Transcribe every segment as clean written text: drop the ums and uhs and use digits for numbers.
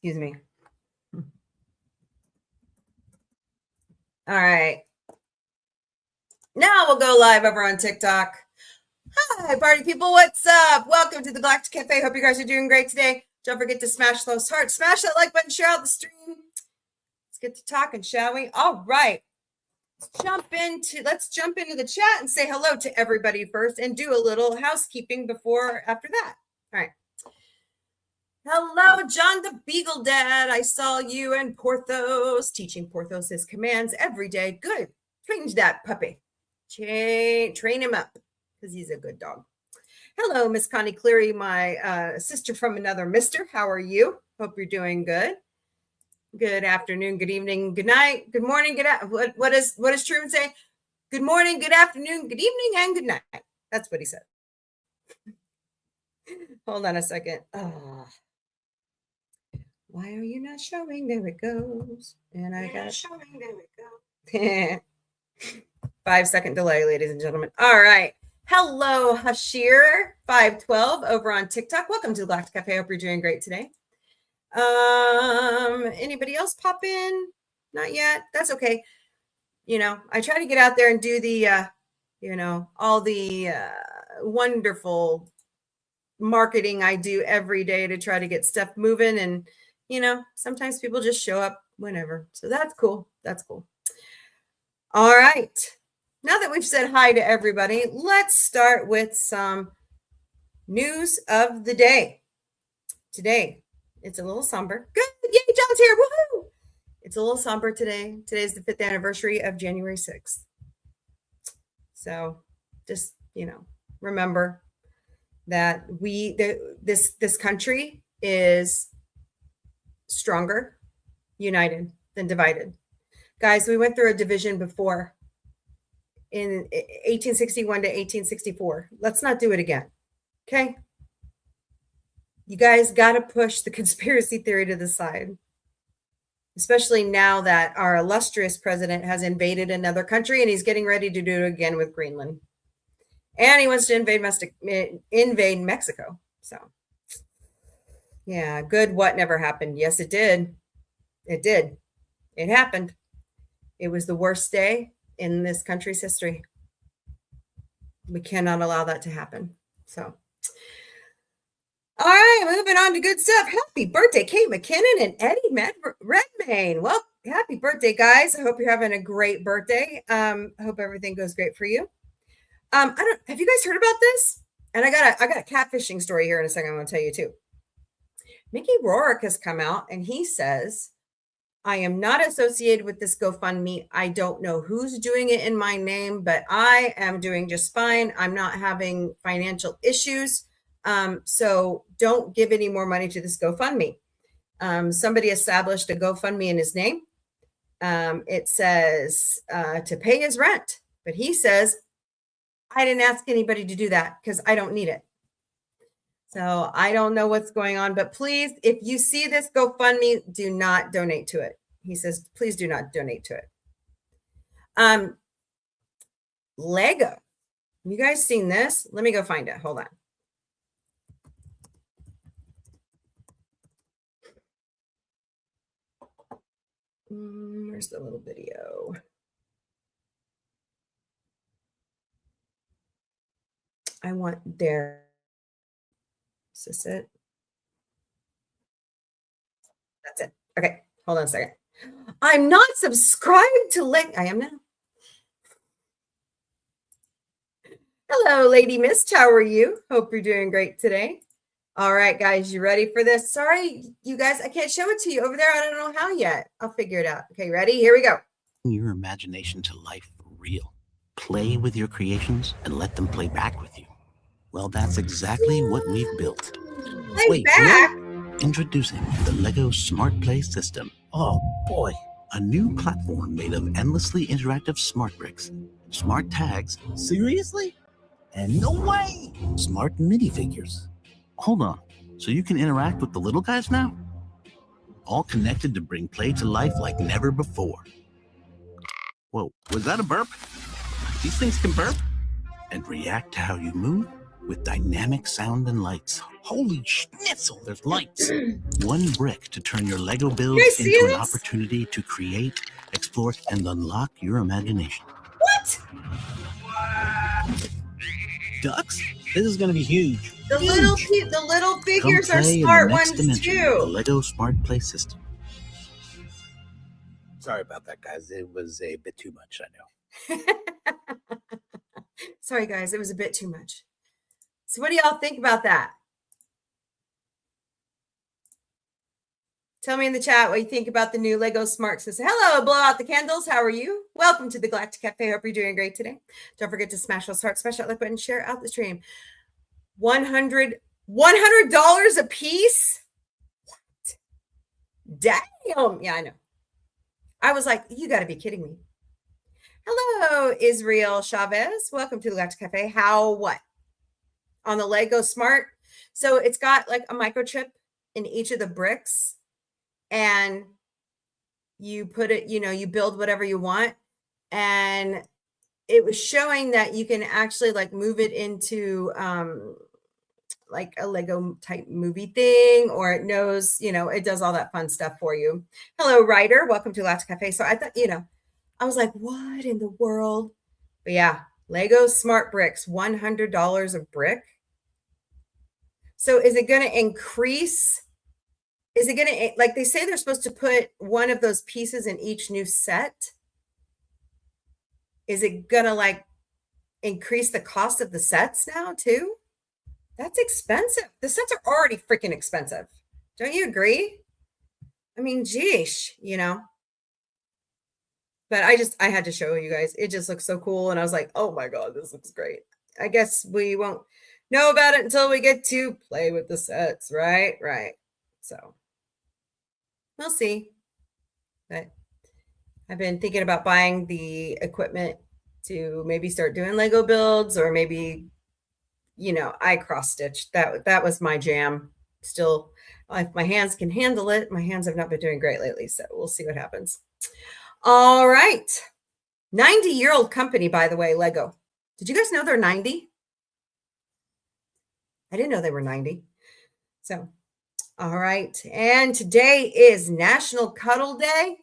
Excuse me. All right. Now we'll go live over on TikTok. Hi, party people. What's up? Welcome to the Galactic Cafe. Hope you guys are doing great today. Don't forget to smash those hearts. Smash that like button. Share out the stream. Let's get to talking, shall we? All right. Let's jump into the chat and say hello to everybody first and do a little housekeeping after that. All right. Hello, John the Beagle Dad. I saw you and Porthos teaching Porthos his commands every day. Good. Train that puppy. Train him up because he's a good dog. Hello, Miss Connie Cleary, my sister from another mister. How are you? Hope you're doing good. Good afternoon, good evening, good night, good morning, what does Truman say? Good morning, good afternoon, good evening, and good night. That's what he said. Hold on a second. Why are you not showing? There it goes. And I got showing. There it goes. 5-second delay, ladies and gentlemen. All right. Hello, Hashir 512 over on TikTok. Welcome to the Galactic Cafe. I hope you're doing great today. Anybody else pop in? Not yet. That's okay. I try to get out there and do the all the wonderful marketing I do every day to try to get stuff moving, and sometimes people just show up whenever, so that's cool. All right, now that we've said hi to everybody, let's start with some news of the day. Today it's a little somber. Good. Yay, John's here. Woohoo! It's a little somber today. Today's the 5th anniversary of January 6th. So just, remember that this country is stronger, united than divided. Guys, we went through a division before in 1861 to 1864. Let's not do it again. Okay? You guys got to push the conspiracy theory to the side, especially now that our illustrious president has invaded another country and he's getting ready to do it again with Greenland. And he wants to invade Mexico. So, yeah, good. What never happened? Yes, it did. It did. It happened. It was the worst day in this country's history. We cannot allow that to happen. So, all right, moving on to good stuff. Happy birthday, Kate McKinnon and Eddie Redmayne. Well, happy birthday, guys. I hope you're having a great birthday. I hope everything goes great for you. Have you guys heard about this? And I got a catfishing story here in a second. I'm going to tell you too. Mickey Rourke has come out and he says, I am not associated with this GoFundMe. I don't know who's doing it in my name, but I am doing just fine. I'm not having financial issues. So don't give any more money to this GoFundMe. Somebody established a GoFundMe in his name. It says to pay his rent, but he says, I didn't ask anybody to do that because I don't need it. So I don't know what's going on, but please, if you see this GoFundMe, do not donate to it. He says, please do not donate to it. Lego. Have you guys seen this? Let me go find it. Hold on. Where's the little video? I want there. Is this it? That's it. Okay, hold on a second. I'm not subscribed to I am now. Hello, Lady Mist. How are you? Hope you're doing great today. All right, guys, you ready for this? Sorry, you guys, I can't show it to you over there. I don't know how yet. I'll figure it out. Okay, ready? Here we go. Your imagination to life for real. Play with your creations and let them play back with you. Well, that's exactly what we've built. Play back? Really? Introducing the Lego Smart Play System. Oh, boy. A new platform made of endlessly interactive smart bricks, smart tags. Seriously? And no way! Smart minifigures. Hold on. So you can interact with the little guys now? All connected to bring play to life like never before. Whoa, was that a burp? These things can burp and react to how you move with dynamic sound and lights. Holy schnitzel, there's lights. One brick to turn your Lego builds guys see into an this? opportunity to create, explore, and unlock your imagination. What? Ducks? This is going to be huge. The little figures are Come play in the smart next ones dimension of the too. Lego Smart Play System. Sorry about that, guys. It was a bit too much, I know. Sorry, guys. It was a bit too much. So what do y'all think about that? Tell me in the chat what you think about the new Lego Smart System. Hello, blow out the candles. How are you? Welcome to the Galactic Cafe. Hope you're doing great today. Don't forget to smash those hearts, smash that like button, share out the stream. $100 a piece? What? Damn. Yeah, I know. I was like, you got to be kidding me. Hello, Israel Chavez. Welcome to the Galactic Cafe. How, what? On the Lego Smart. So it's got like a microchip in each of the bricks. And you put it, you build whatever you want. And it was showing that you can actually like move it into like a Lego type movie thing, or it knows, it does all that fun stuff for you. Hello, Ryder. Welcome to Galactic Cafe. So I thought, I was like, what in the world? But yeah, Lego Smart Bricks, $100 a brick. So is it going to increase? Is it going to, like they say they're supposed to put one of those pieces in each new set? Is it going to like increase the cost of the sets now too? That's expensive. The sets are already freaking expensive. Don't you agree? I mean, geesh, But I had to show you guys. It just looks so cool. And I was like, oh my God, this looks great. I guess we won't know about it until we get to play with the sets, right? Right. So we'll see. But I've been thinking about buying the equipment to maybe start doing Lego builds, or maybe, I cross stitch. That was my jam. Still, if my hands can handle it. My hands have not been doing great lately, so we'll see what happens. All right. 90-year-old company, by the way, Lego. Did you guys know they're 90? I didn't know they were 90. So, all right. And today is National Cuddle Day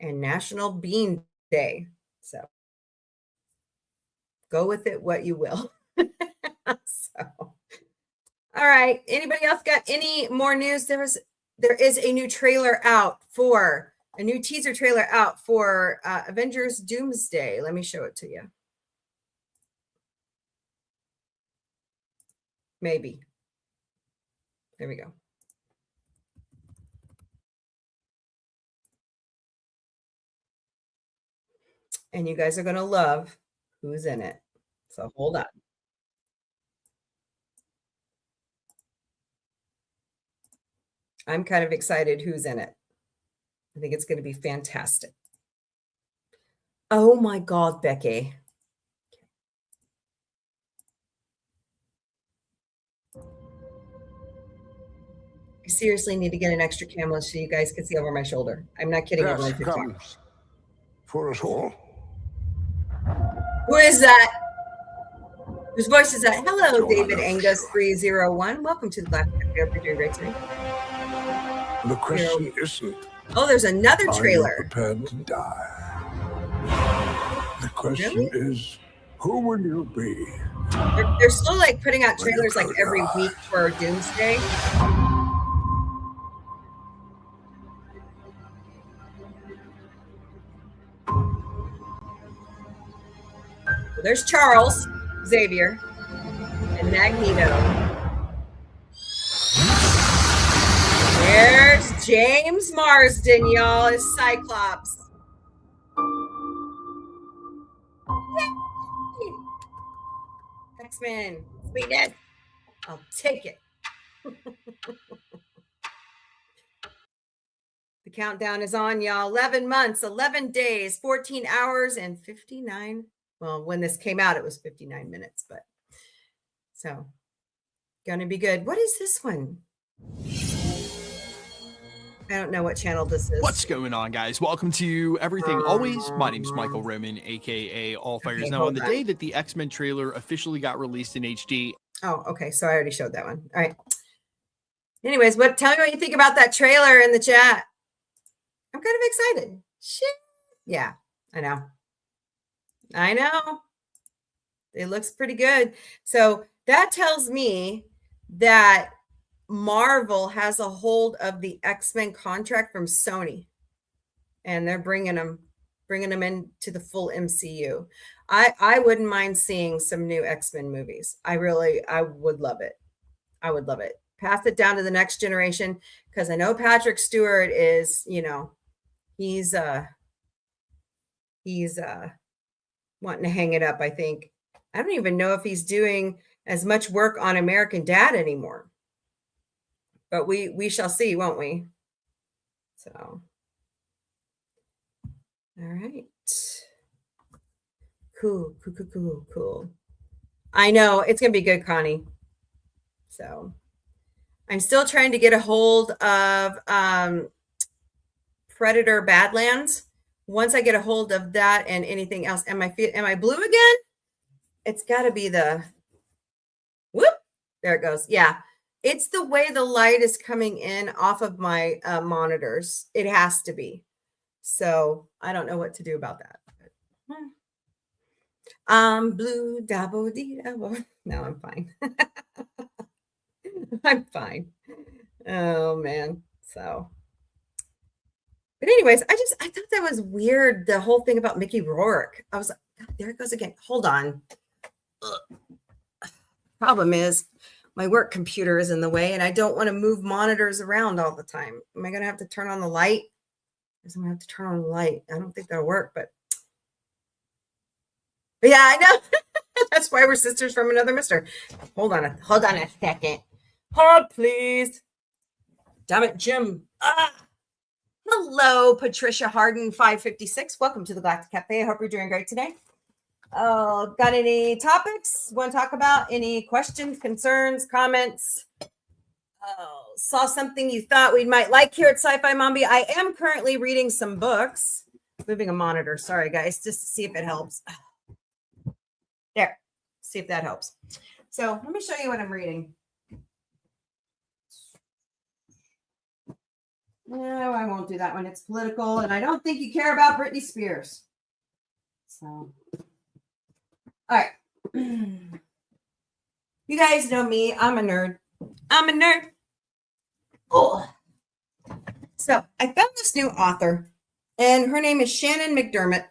and National Bean Day. So, go with it what you will. So, all right. Anybody else got any more news? There is a new trailer out for a new teaser trailer out for Avengers Doomsday. Let me show it to you. Maybe. There we go. And you guys are going to love who's in it. So hold on. I'm kind of excited who's in it. I think it's going to be fantastic. Oh my God, Becky. I seriously need to get an extra camera so you guys can see over my shoulder. I'm not kidding. Yes, comes for us all. Who is that? Whose voice is that? Hello, David Angus 301. Welcome to the Black Cafe. You're doing great today. The question isn't. Oh, there's another trailer. Are you prepared to die? The question is, who will you be? They're still like putting out trailers like every week for Doomsday. There's Charles Xavier and Magneto. There's James Marsden, y'all, as Cyclops. X-Men, Sweden. I'll take it. The countdown is on, y'all. 11 months, 11 days, 14 hours, and 59. Well, when this came out, it was 59 minutes, but so gonna be good. What is this one? I don't know what channel this is. What's going on, guys? Welcome to Everything Always. My name's Michael Roman, aka All Fires. Now, on the day that the X-Men trailer officially got released in HD. Oh, okay. So I already showed that one. All right. Anyways, tell me what you think about that trailer in the chat. I'm kind of excited. Shit. Yeah, I know. It looks pretty good. So that tells me that Marvel has a hold of the X-Men contract from Sony, and they're bringing them into the full MCU. I wouldn't mind seeing some new X-Men movies. I would love it. I would love it. Pass it down to the next generation, because I know Patrick Stewart is, he's wanting to hang it up, I think. I don't even know if he's doing as much work on American Dad anymore. But we shall see, won't we? So, all right. Cool. I know it's going to be good, Connie. So, I'm still trying to get a hold of Predator Badlands. Once I get a hold of that and anything else, am I blue again? It's got to be the whoop. There it goes. Yeah, it's the way the light is coming in off of my monitors. It has to be. So I don't know what to do about that. Blue double D double. No, I'm fine. I'm fine. Oh man. So. But anyways, I thought that was weird. The whole thing about Mickey Rourke. I was like, God, there it goes again. Hold on. Ugh. Problem is my work computer is in the way and I don't want to move monitors around all the time. Am I going to have to turn on the light? I'm going to have to turn on the light. I don't think that'll work, but yeah, I know. That's why we're sisters from another mister. Hold on a second. Hold, please. Damn it, Jim. Hello, Patricia Harden, 556. Welcome to the Galactic Cafe. I hope you're doing great today. Got any topics want to talk about? Any questions, concerns, comments? Saw something you thought we might like here at Sci-Fi Mombie. I am currently reading some books. Moving a monitor. Sorry, guys, just to see if it helps. There. See if that helps. So let me show you what I'm reading. No, I won't do that one. It's political, and I don't think you care about Britney Spears. So, all right. You guys know me. I'm a nerd. Oh. So I found this new author, and her name is Shannon McDermott,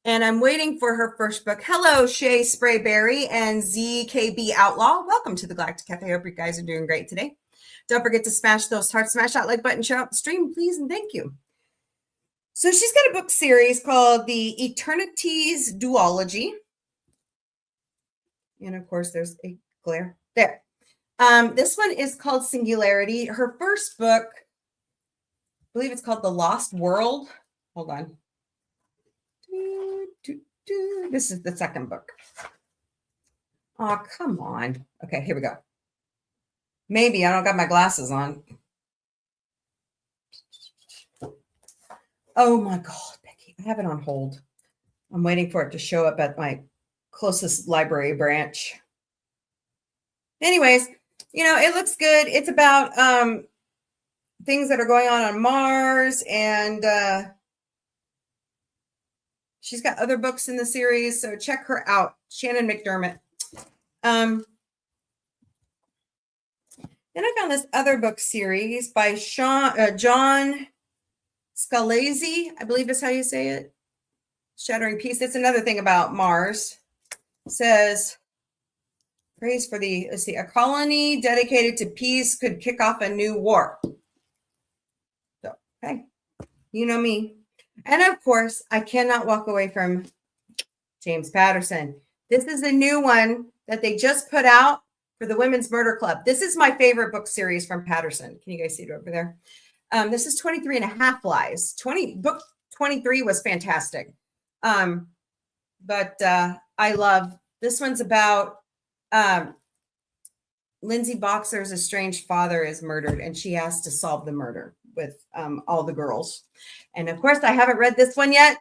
and I'm waiting for her first book. Hello, Shay Sprayberry and ZKB Outlaw. Welcome to the Galactic Cafe. I hope you guys are doing great today. Don't forget to smash those hearts, smash that like button, share out the stream, please, and thank you. So she's got a book series called The Eternities Duology. And of course, there's a glare there. This one is called Singularity. Her first book, I believe it's called The Lost World. Hold on. This is the second book. Oh, come on. Okay, here we go. Maybe I don't got my glasses on. Oh my God, Becky, I have it on hold. I'm waiting for it to show up at my closest library branch. Anyways, it looks good. It's about things that are going on Mars, and she's got other books in the series, so check her out, Shannon McDermott. Then I found this other book series by John Scalzi, I believe is how you say it. Shattering Peace. It's another thing about Mars. It says, praise for a colony dedicated to peace could kick off a new war. So, okay. You know me. And of course, I cannot walk away from James Patterson. This is a new one that they just put out for the Women's Murder Club. This is my favorite book series from Patterson. Can you guys see it over there? This is 23 and a half lies. Book 23 was fantastic. But I love, this one's about Lindsay Boxer's estranged father is murdered, and she has to solve the murder with all the girls. And of course, I haven't read this one yet.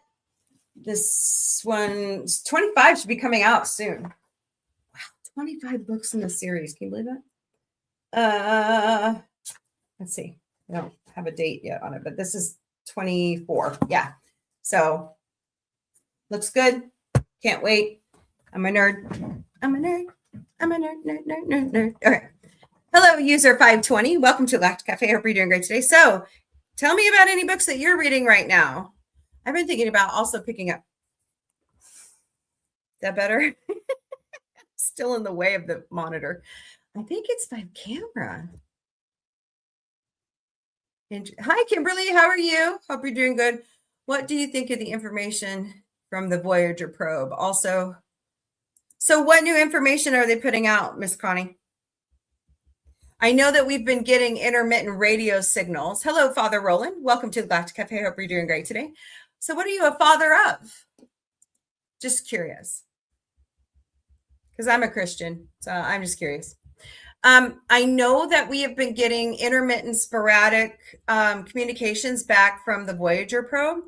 This one's 25, should be coming out soon. Wow, 25 books in the series. Can you believe that? Let's see. I don't have a date yet on it, but this is 24. Yeah. So looks good. Can't wait. I'm a nerd. I'm a nerd. I'm a nerd. Okay. Hello, user 520. Welcome to Galactic Cafe. I hope you're doing great today. So tell me about any books that you're reading right now. I've been thinking about also picking up. Is that better? Still in the way of the monitor. I think it's my camera. Hi, Kimberly. How are you? Hope you're doing good. What do you think of the information from the Voyager probe? Also, so what new information are they putting out, Miss Connie? I know that we've been getting intermittent radio signals. Hello, Father Roland. Welcome to the Galactic Cafe. Hope you're doing great today. So what are you a father of? Just curious. Because I'm a Christian, so I'm just curious. I know that we have been getting intermittent, sporadic communications back from the Voyager probe.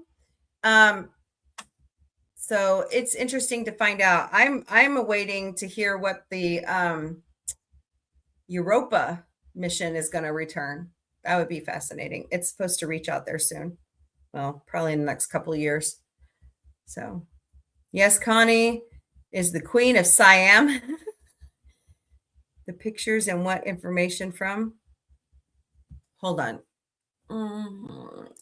So it's interesting to find out. I'm awaiting to hear what the Europa mission is going to return. That would be fascinating. It's supposed to reach out there soon. Well, probably in the next couple of years. So, yes, Connie is the queen of Siam. The pictures and what information from? Hold on.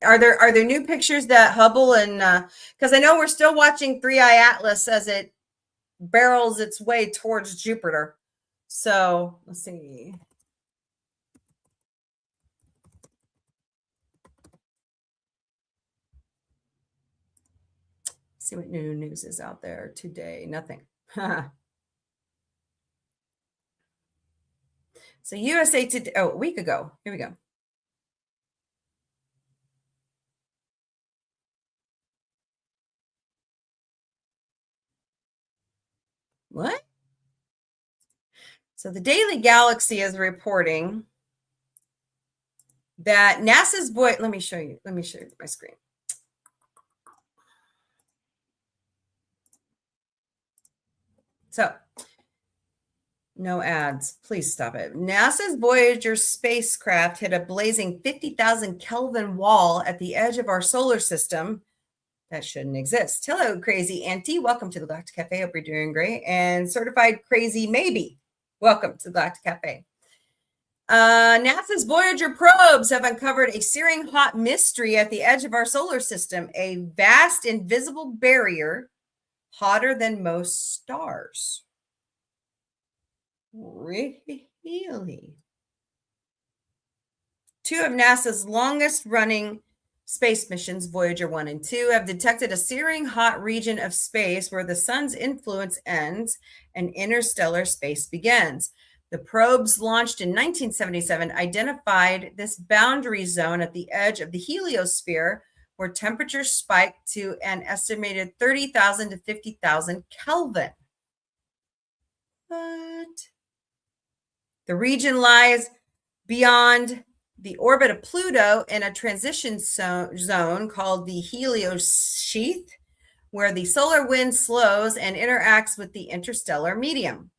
Are there new pictures that Hubble and because I know we're still watching 3i Atlas as it barrels its way towards Jupiter. So let's see. See what new news is out there today. Nothing. So USA Today, a week ago. Here we go. What? So the Daily Galaxy is reporting that NASA's let me show you my screen. So no ads. Please stop it. NASA's Voyager spacecraft hit a blazing 50,000 Kelvin wall at the edge of our solar system. That shouldn't exist. Hello, Crazy Auntie. Welcome to the Galactic Cafe. Hope you're doing great. And Certified Crazy Maybe. Welcome to the Galactic Cafe. NASA's Voyager probes have uncovered a searing hot mystery at the edge of our solar system, a vast invisible barrier hotter than most stars. Really? Two of NASA's longest running space missions, Voyager 1 and 2, have detected a searing hot region of space where the sun's influence ends and interstellar space begins. The probes launched in 1977 identified this boundary zone at the edge of the heliosphere where temperatures spiked to an estimated 30,000 to 50,000 Kelvin. But the region lies beyond the orbit of Pluto in a transition zone called the heliosheath, where the solar wind slows and interacts with the interstellar medium.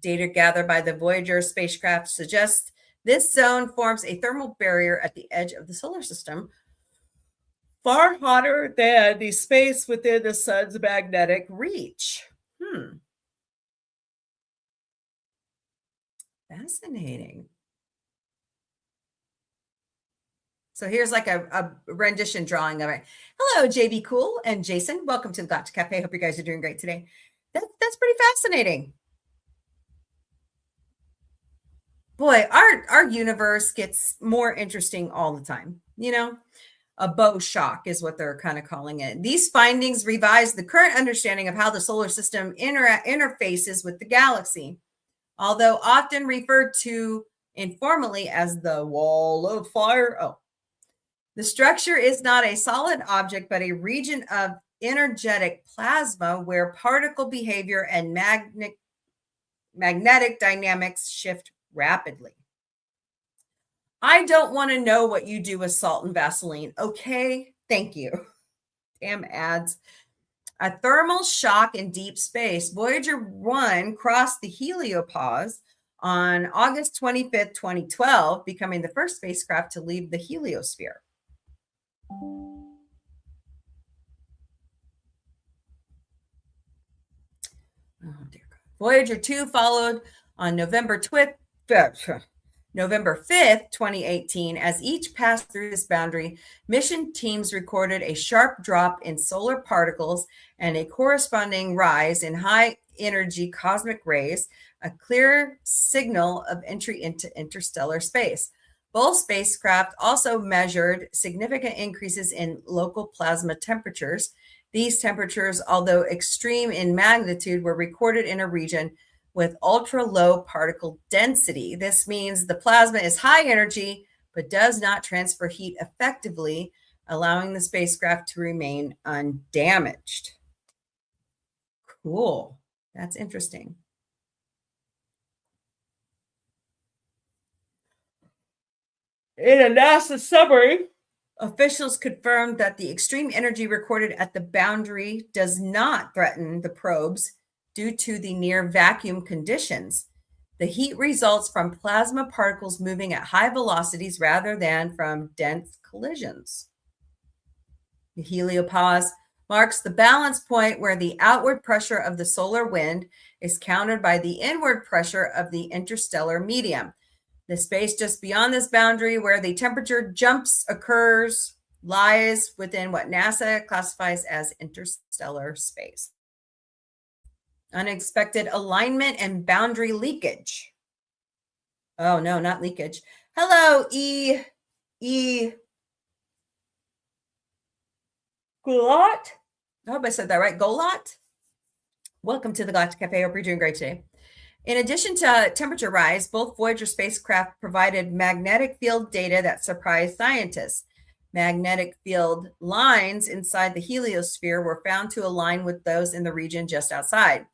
Data gathered by the Voyager spacecraft suggests this zone forms a thermal barrier at the edge of the solar system, far hotter than the space within the sun's magnetic reach. Fascinating. So here's like a rendition drawing of it. Hello, JB Cool and Jason. Welcome to the Galactic Cafe. Hope you guys are doing great today. That's pretty fascinating. Boy, our universe gets more interesting all the time. You know, a bow shock is what they're kind of calling it. These findings revise the current understanding of how the solar system interfaces with the galaxy. Although often referred to informally as the wall of fire. The structure is not a solid object, but a region of energetic plasma where particle behavior and magnetic dynamics shift rapidly. I don't want to know what you do with salt and Vaseline. Okay, thank you. Damn ads. A thermal shock in deep space. Voyager 1 crossed the heliopause on August 25th, 2012, becoming the first spacecraft to leave the heliosphere. Oh, dear God. Voyager 2 followed on November 5th, 2018. As each passed through this boundary, mission teams recorded a sharp drop in solar particles and a corresponding rise in high-energy cosmic rays, a clear signal of entry into interstellar space. Both spacecraft also measured significant increases in local plasma temperatures. These temperatures, although extreme in magnitude, were recorded in a region with ultra-low particle density. This means the plasma is high energy, but does not transfer heat effectively, allowing the spacecraft to remain undamaged. Cool. That's interesting. In a NASA summary, officials confirmed that the extreme energy recorded at the boundary does not threaten the probes due to the near vacuum conditions. The heat results from plasma particles moving at high velocities rather than from dense collisions. The heliopause marks the balance point where the outward pressure of the solar wind is countered by the inward pressure of the interstellar medium. The space just beyond this boundary where the temperature jumps occurs lies within what NASA classifies as interstellar space. Unexpected alignment and boundary leakage. Oh, no, not leakage. Hello, Gulat. I hope I said that right. Golat. Welcome to the Galactic Café. Hope you're doing great today. In addition to temperature rise, both Voyager spacecraft provided magnetic field data that surprised scientists. Magnetic field lines inside the heliosphere were found to align with those in the region just outside.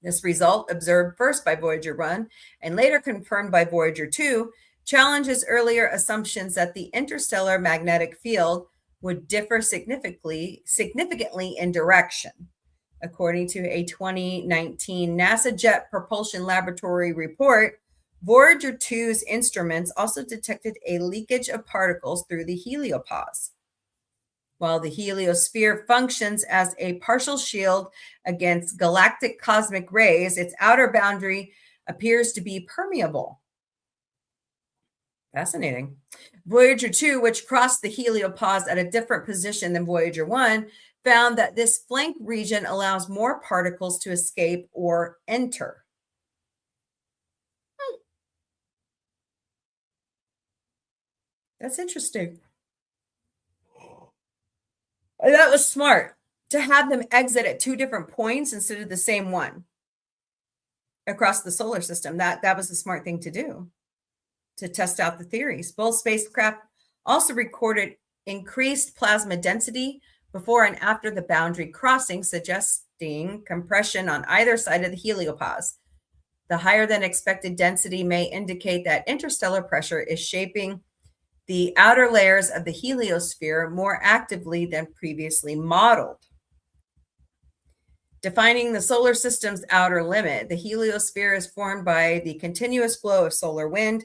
This result, observed first by Voyager 1 and later confirmed by Voyager 2, challenges earlier assumptions that the interstellar magnetic field would differ significantly in direction. According to a 2019 NASA Jet Propulsion Laboratory report, Voyager 2's instruments also detected a leakage of particles through the heliopause. While the heliosphere functions as a partial shield against galactic cosmic rays, its outer boundary appears to be permeable. Fascinating. Voyager 2, which crossed the heliopause at a different position than Voyager 1, found that this flank region allows more particles to escape or enter. That's interesting. That was smart to have them exit at two different points instead of the same one across the solar system. That was a smart thing to do to test out the theories. Both spacecraft also recorded increased plasma density before and after the boundary crossing, suggesting compression on either side of the heliopause. The higher than expected density may indicate that interstellar pressure is shaping the outer layers of the heliosphere more actively than previously modeled. Defining the solar system's outer limit, the heliosphere is formed by the continuous flow of solar wind,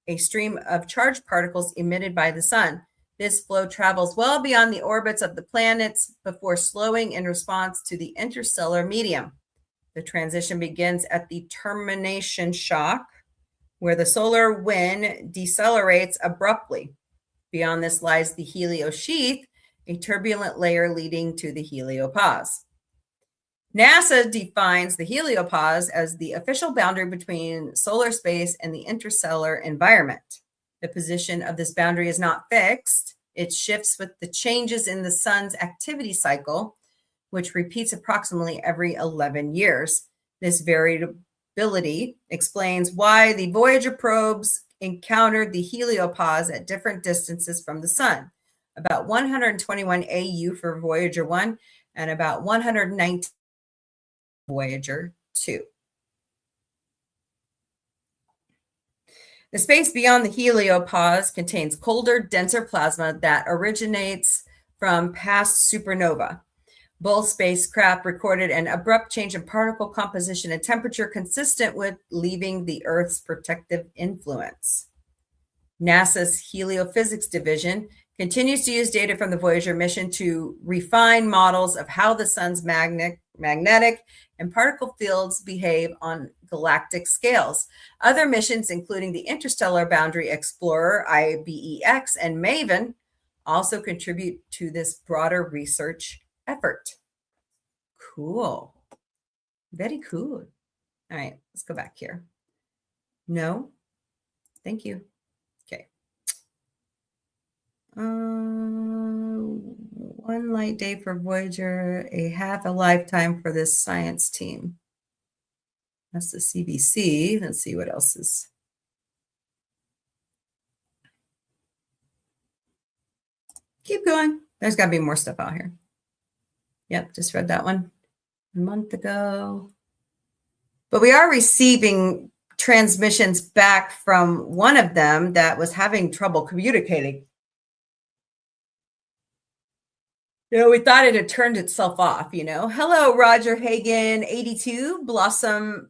a stream of charged particles emitted by the sun. This flow travels well beyond the orbits of the planets before slowing in response to the interstellar medium. The transition begins at the termination shock, where the solar wind decelerates abruptly. Beyond this lies the heliosheath, a turbulent layer leading to the heliopause. NASA defines the heliopause as the official boundary between solar space and the interstellar environment. The position of this boundary is not fixed. It shifts with the changes in the sun's activity cycle, which repeats approximately every 11 years. This variability explains why the Voyager probes encountered the heliopause at different distances from the sun, about 121 AU for Voyager 1 and about 119 Voyager 2. The space beyond the heliopause contains colder, denser plasma that originates from past supernova. Both spacecraft recorded an abrupt change in particle composition and temperature consistent with leaving the Earth's protective influence. NASA's Heliophysics Division continues to use data from the Voyager mission to refine models of how the sun's magnetic and particle fields behave on galactic scales. Other missions, including the Interstellar Boundary Explorer, IBEX, and MAVEN, also contribute to this broader research effort. Cool. Very cool. All right, let's go back here. No. Thank you. Okay. One light day for Voyager, a half a lifetime for this science team. That's the CBC. Let's see what else is. Keep going. There's got to be more stuff out here. Yep, just read that one a month ago. But we are receiving transmissions back from one of them that was having trouble communicating. We thought it had turned itself off, Hello, Roger Hagen, 82, Blossom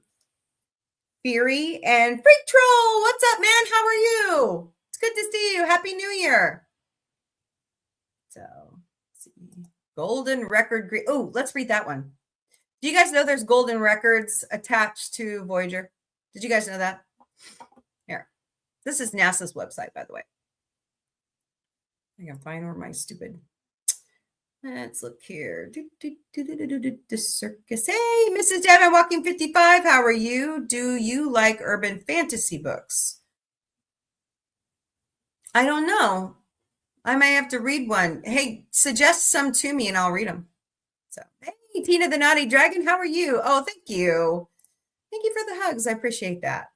Fury, and Freak Troll. What's up, man? How are you? It's good to see you. Happy New Year. So, let's see. Golden Record. Oh, let's read that one. Do you guys know there's golden records attached to Voyager? Did you guys know that? Here. This is NASA's website, by the way. I can find where my stupid... Let's look here. The circus. Hey, Mrs. Devin, Walking 55. How are you? Do you like urban fantasy books? I don't know. I might have to read one. Hey, suggest some to me and I'll read them. So, hey, Tina the Naughty Dragon. How are you? Oh, thank you. Thank you for the hugs. I appreciate that.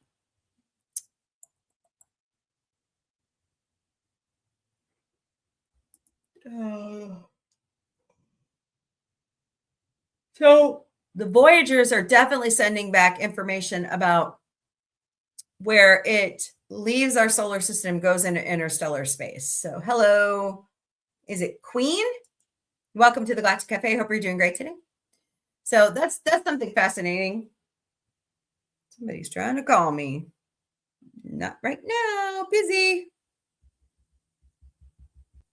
So the Voyagers are definitely sending back information about where it leaves our solar system, goes into interstellar space. So hello, is it Queen? Welcome to the Galactic Café. Hope you're doing great today. So that's something fascinating. Somebody's trying to call me. Not right now, busy.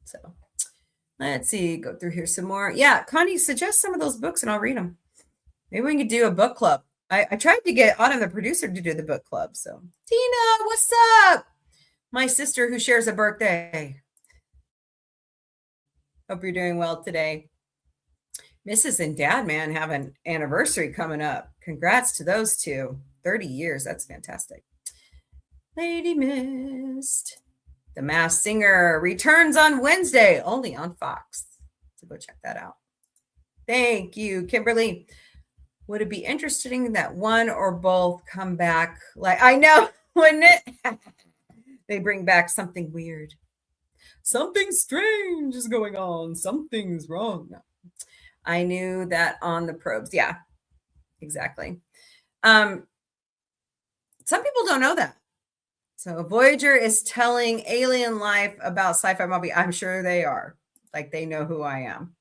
So let's see, go through here some more. Yeah, Connie, suggest some of those books and I'll read them. Maybe we can do a book club. I tried to get Autumn, the producer, to do the book club. So, Tina, what's up? My sister who shares a birthday. Hope you're doing well today. Mrs. and Dad, man, have an anniversary coming up. Congrats to those two. 30 years. That's fantastic. Lady Mist. The Masked Singer returns on Wednesday, only on Fox. So go check that out. Thank you, Kimberly. Would it be interesting that one or both come back? Like, I know, wouldn't it? They bring back something weird. Something strange is going on. Something's wrong. No. I knew that on the probes. Yeah, exactly. Some people don't know that. So Voyager is telling alien life about sci-fi Mombie. I'm sure they are. Like, they know who I am.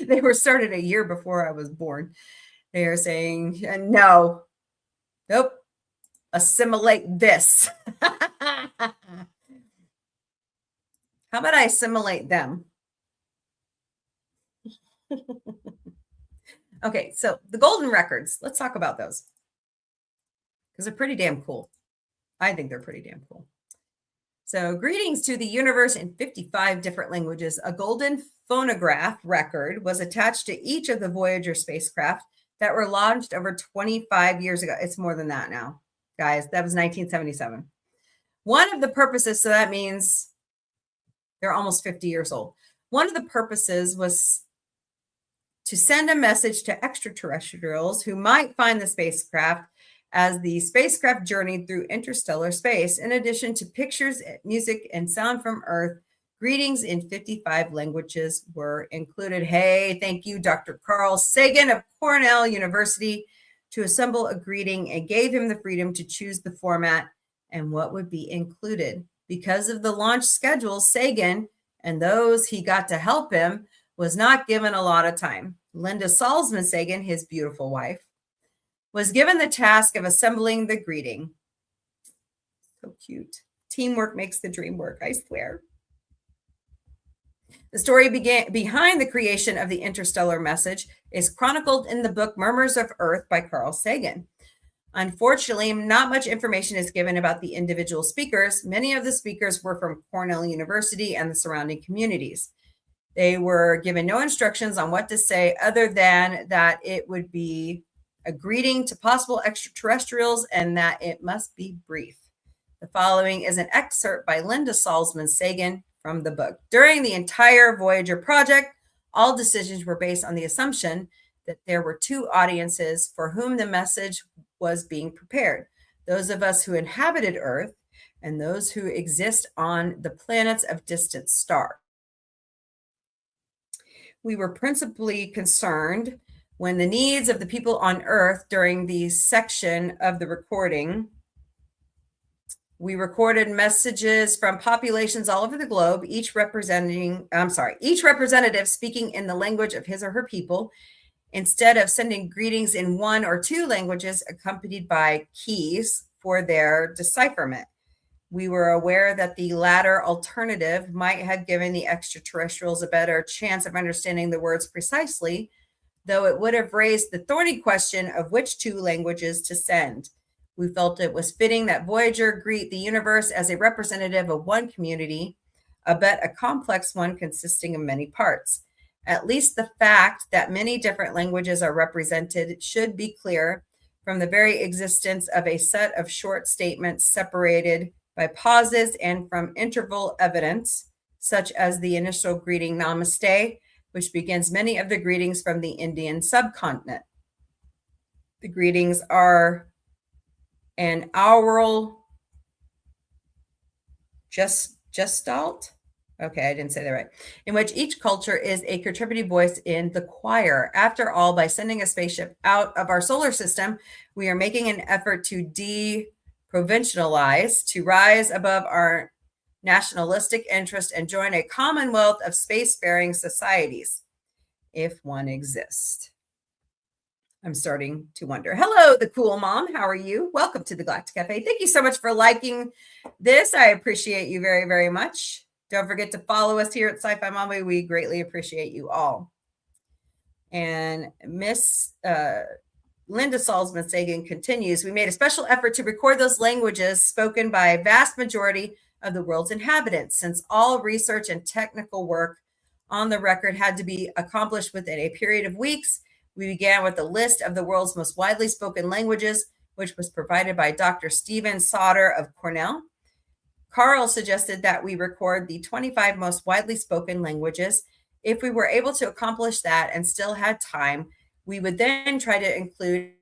They were started a year before I was born. They are saying, no, nope, assimilate this. How about I assimilate them? Okay, so the golden records, let's talk about those. Because they're pretty damn cool. I think they're pretty damn cool. So, greetings to the universe in 55 different languages. A golden phonograph record was attached to each of the Voyager spacecraft that were launched over 25 years ago. It's more than that now, guys. That was 1977. One of the purposes, so that means they're almost 50 years old. One of the purposes was to send a message to extraterrestrials who might find the spacecraft as the spacecraft journeyed through interstellar space. In addition to pictures, music, and sound from Earth, greetings in 55 languages were included. Hey, thank you, Dr. Carl Sagan of Cornell University, to assemble a greeting and gave him the freedom to choose the format and what would be included. Because of the launch schedule, Sagan and those he got to help him was not given a lot of time. Linda Salzman-Sagan, his beautiful wife, was given the task of assembling the greeting. So cute. Teamwork makes the dream work, I swear. The story behind the creation of the interstellar message is chronicled in the book Murmurs of Earth by Carl Sagan. Unfortunately, not much information is given about the individual speakers. Many of the speakers were from Cornell University and the surrounding communities. They were given no instructions on what to say other than that it would be a greeting to possible extraterrestrials and that it must be brief. The following is an excerpt by Linda Salzman-Sagan from the book. During the entire Voyager project, all decisions were based on the assumption that there were two audiences for whom the message was being prepared: those of us who inhabited Earth and those who exist on the planets of distant stars. We were principally concerned when the needs of the people on Earth during the section of the recording. We recorded messages from populations all over the globe, each representative speaking in the language of his or her people, instead of sending greetings in one or two languages accompanied by keys for their decipherment. We were aware that the latter alternative might have given the extraterrestrials a better chance of understanding the words precisely, though it would have raised the thorny question of which two languages to send. We felt it was fitting that Voyager greet the universe as a representative of one community, albeit a complex one consisting of many parts. At least the fact that many different languages are represented should be clear from the very existence of a set of short statements separated by pauses and from interval evidence, such as the initial greeting Namaste, which begins many of the greetings from the Indian subcontinent. The greetings are an aural gestalt. Okay, I didn't say that right. In which each culture is a contributing voice in the choir. After all, by sending a spaceship out of our solar system, we are making an effort to de-provincialize, to rise above our nationalistic interest and join a commonwealth of spacefaring societies, if one exists. I'm starting to wonder. Hello, the cool mom. How are you? Welcome to the Galactic Café. Thank you so much for liking this. I appreciate you very, very much. Don't forget to follow us here at Sci-Fi Mombie. We greatly appreciate you all. And Miss Linda Salzman-Sagan continues, we made a special effort to record those languages spoken by a vast majority of the world's inhabitants, since all research and technical work on the record had to be accomplished within a period of weeks. We began with a list of the world's most widely spoken languages, which was provided by Dr. Stephen Sauter of Cornell. Carl suggested that we record the 25 most widely spoken languages. If we were able to accomplish that and still had time, we would then try to include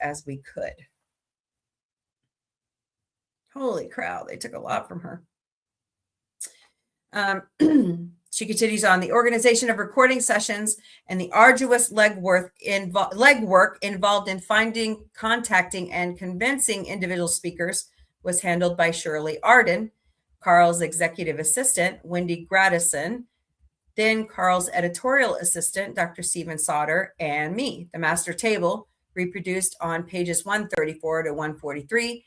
as we could. Holy cow, they took a lot from her. She continues on, the organization of recording sessions and the arduous legwork involved in finding, contacting, and convincing individual speakers was handled by Shirley Arden, Carl's executive assistant, Wendy Gradison, then Carl's editorial assistant, Dr. Stephen Sauter, and me. The master table, reproduced on pages 134 to 143,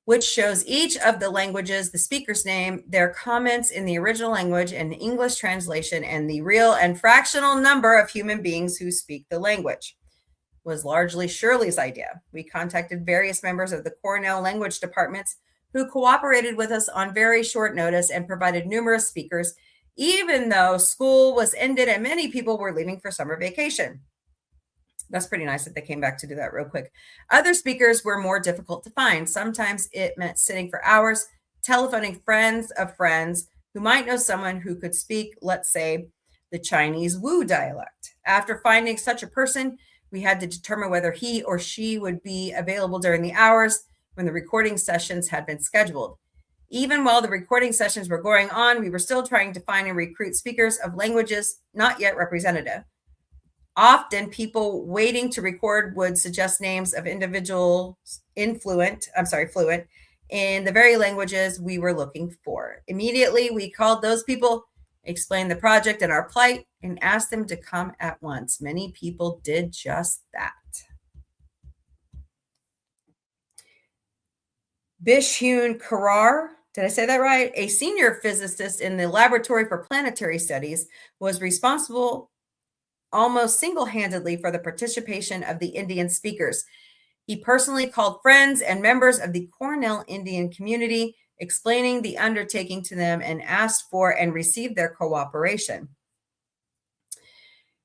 which shows each of the languages, the speaker's name, their comments in the original language and English translation, and the real and fractional number of human beings who speak the language. Was largely Shirley's idea. We contacted various members of the Cornell language departments who cooperated with us on very short notice and provided numerous speakers, even though school was ended and many people were leaving for summer vacation. That's pretty nice that they came back to do that real quick. Other speakers were more difficult to find. Sometimes it meant sitting for hours, telephoning friends of friends who might know someone who could speak, let's say, the Chinese Wu dialect. After finding such a person, we had to determine whether he or she would be available during the hours when the recording sessions had been scheduled. Even while the recording sessions were going on, we were still trying to find and recruit speakers of languages not yet representative. Often people waiting to record would suggest names of individuals fluent in the very languages we were looking for. Immediately, we called those people explained the project and our plight, and asked them to come at once. Many people did just that. Bishun Karar, did I say that right? A senior physicist in the Laboratory for Planetary Studies, was responsible almost single-handedly for the participation of the Indian speakers. He personally called friends and members of the Cornell Indian community, explaining the undertaking to them, and asked for and received their cooperation.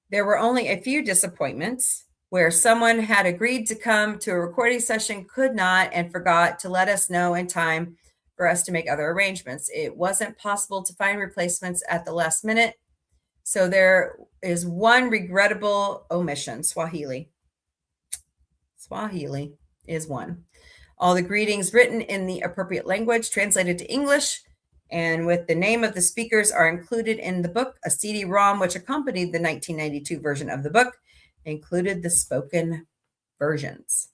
There were only a few disappointments where someone had agreed to come to a recording session, could not, and forgot to let us know in time for us to make other arrangements. It wasn't possible to find replacements at the last minute, so there is one regrettable omission. Swahili is one. All the greetings written in the appropriate language, translated to English, and with the name of the speakers are included in the book. A CD-ROM, which accompanied the 1992 version of the book, included the spoken versions.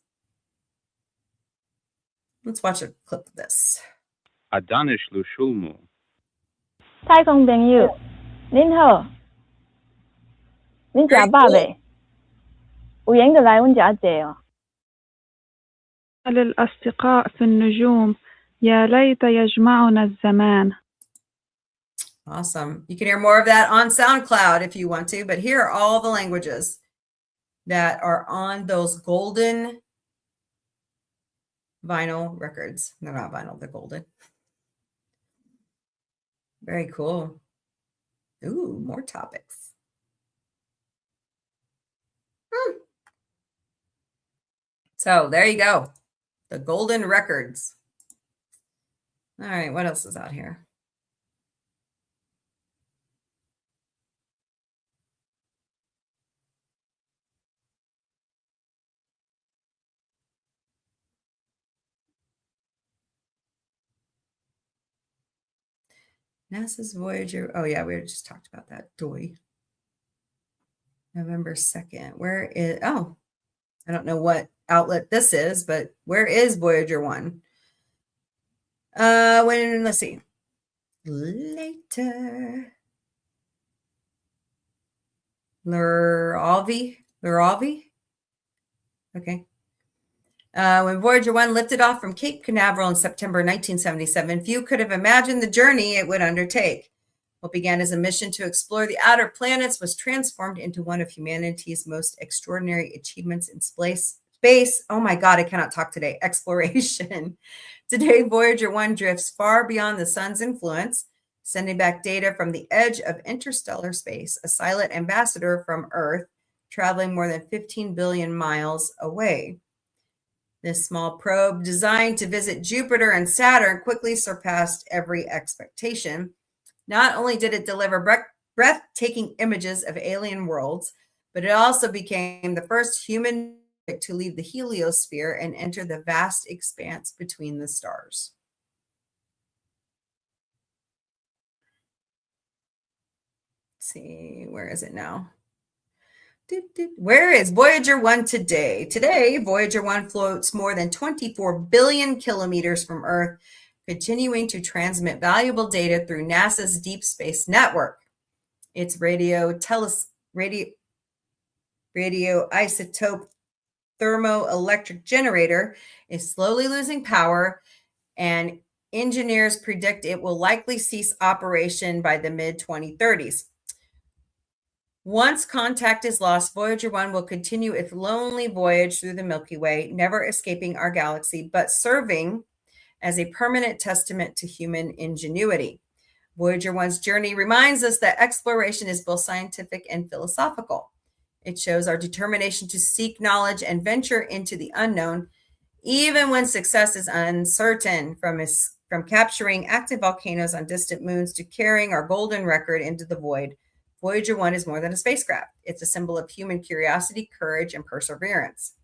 Let's watch a clip of this. 太空朋友，您好，您食饱未？有闲就来阮遮坐哦。للأصدقاء في النجوم يا ليت يجمعنا الزمان. Awesome. You can hear more of that on SoundCloud if you want to, but here are all the languages that are on those golden vinyl records. They're not vinyl, they're golden. Very cool. Ooh, more topics. So there you go. The golden records. All right, what else is out here? NASA's Voyager. Oh, yeah, we just talked about that. DOI. November 2nd. Where is, oh, I don't know what outlet this is, but where is Voyager 1? Let's see. Later. Luravi? Okay. When Voyager 1 lifted off from Cape Canaveral in September 1977, few could have imagined the journey it would undertake. What began as a mission to explore the outer planets was transformed into one of humanity's most extraordinary achievements in space. Oh my God, I cannot talk today. Exploration. Today, Voyager 1 drifts far beyond the sun's influence, sending back data from the edge of interstellar space, a silent ambassador from Earth, traveling more than 15 billion miles away. This small probe, designed to visit Jupiter and Saturn, quickly surpassed every expectation. Not only did it deliver breathtaking images of alien worlds, but it also became the first human to leave the heliosphere and enter the vast expanse between the stars. Let's see, where is it now? Where is Voyager 1 today? Today, Voyager 1 floats more than 24 billion kilometers from Earth, continuing to transmit valuable data through NASA's Deep Space Network. Its radioisotope thermoelectric generator is slowly losing power, and engineers predict it will likely cease operation by the mid-2030s. Once contact is lost, Voyager 1 will continue its lonely voyage through the Milky Way, never escaping our galaxy, but serving as a permanent testament to human ingenuity. Voyager 1's journey reminds us that exploration is both scientific and philosophical. It shows our determination to seek knowledge and venture into the unknown, even when success is uncertain, from capturing active volcanoes on distant moons to carrying our golden record into the void. Voyager 1 is more than a spacecraft. It's a symbol of human curiosity, courage, and perseverance.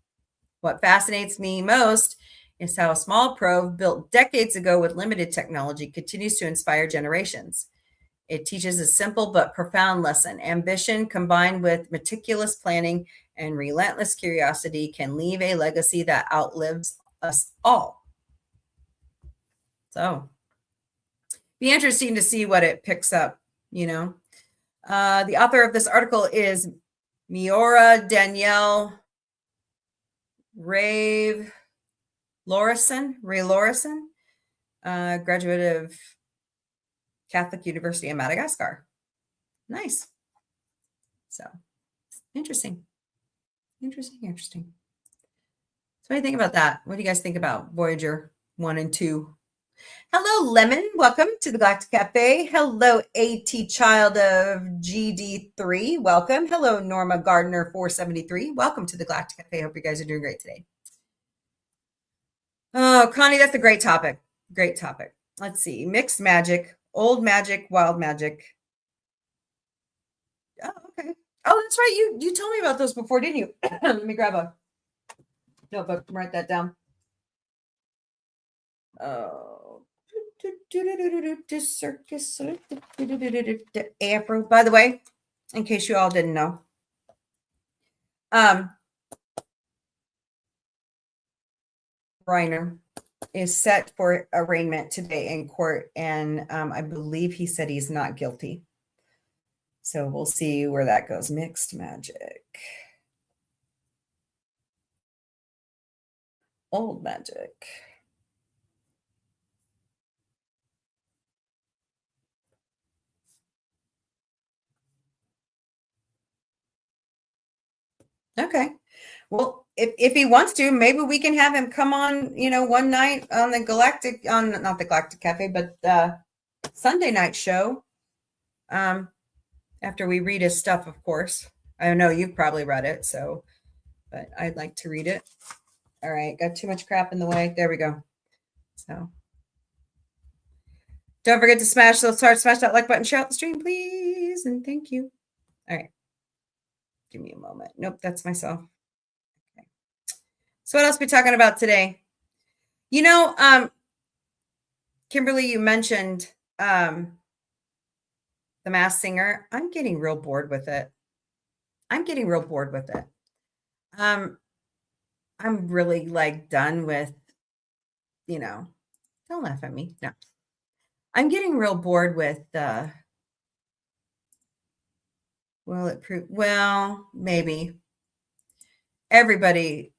What fascinates me most is how a small probe built decades ago with limited technology continues to inspire generations. It teaches a simple but profound lesson. Ambition combined with meticulous planning and relentless curiosity can leave a legacy that outlives us all. So, be interesting to see what it picks up you know. The author of this article is Miora Danielle Ray Lorison, graduate of Catholic University of Madagascar. Nice. So interesting. So what do you think about that? What do you guys think about Voyager 1 and 2? Hello, Lemon. Welcome to the Galactic Cafe. Hello, AT Child of GD3. Welcome. Hello, Norma Gardner 473. Welcome to the Galactic Cafe. Hope you guys are doing great today. Oh, Connie, that's a great topic. Great topic. Let's see. Mixed magic, old magic, wild magic. Oh, okay. Oh, that's right. You told me about those before, didn't you? Let me grab a notebook and write that down. Oh. Circus. April. By the way, in case you all didn't know, Reiner is set for arraignment today in court, and I believe he said he's not guilty. So we'll see where that goes. Mixed magic. Old magic. Okay. Well, if he wants to, maybe we can have him come on, one night on the Galactic, not the Galactic Cafe, but Sunday night show. After we read his stuff, of course. I know you've probably read it, but I'd like to read it. All right, got too much crap in the way. There we go. So don't forget to smash that like button, share out the stream, please, and thank you. All right. Give me a moment. Nope, that's myself. Okay. So what else are we talking about today? Kimberly, you mentioned The Masked Singer. I'm getting real bored with it. I'm really done with, don't laugh at me. No. I'm getting real bored with will it prove? Well, maybe. Everybody,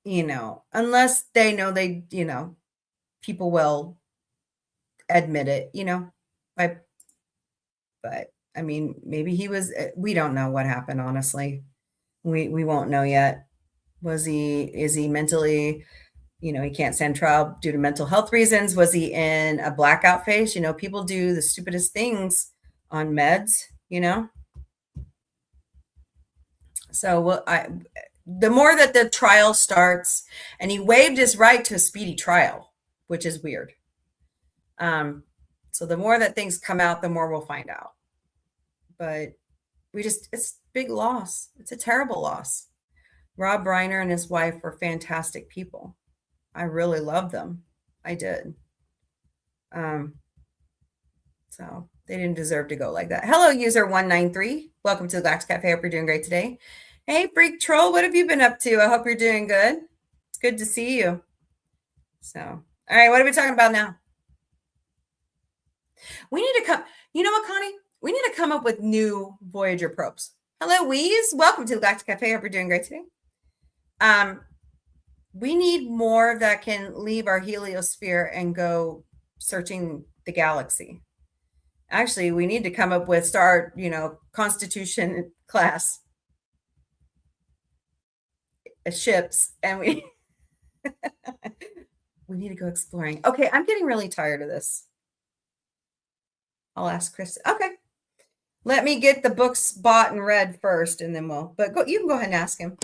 unless they know people will admit it, but I mean, maybe he was, we don't know what happened, honestly. We won't know yet. Is he mentally, he can't stand trial due to mental health reasons? Was he in a blackout phase? People do the stupidest things on meds, So the more that the trial starts, and he waived his right to a speedy trial, which is weird. So the more that things come out, the more we'll find out. But it's a big loss. It's a terrible loss. Rob Reiner and his wife were fantastic people. I really loved them. I did. So they didn't deserve to go like that. Hello, user 193. Welcome to the Galactic Cafe. Hope you're doing great today. Hey, Freak Troll, what have you been up to? I hope you're doing good. It's good to see you. So, all right, what are we talking about now? We need to come, you know what, Connie? We need to come up with new Voyager probes. Hello, Wheeze. Welcome to the Galactic Cafe. Hope you're doing great today. We need more that can leave our heliosphere and go searching the galaxy. Actually, we need to come up with Constitution class ships, and we need to go exploring. Okay, I'm getting really tired of this. I'll ask Chris. Okay, let me get the books bought and read first, and then you can go ahead and ask him.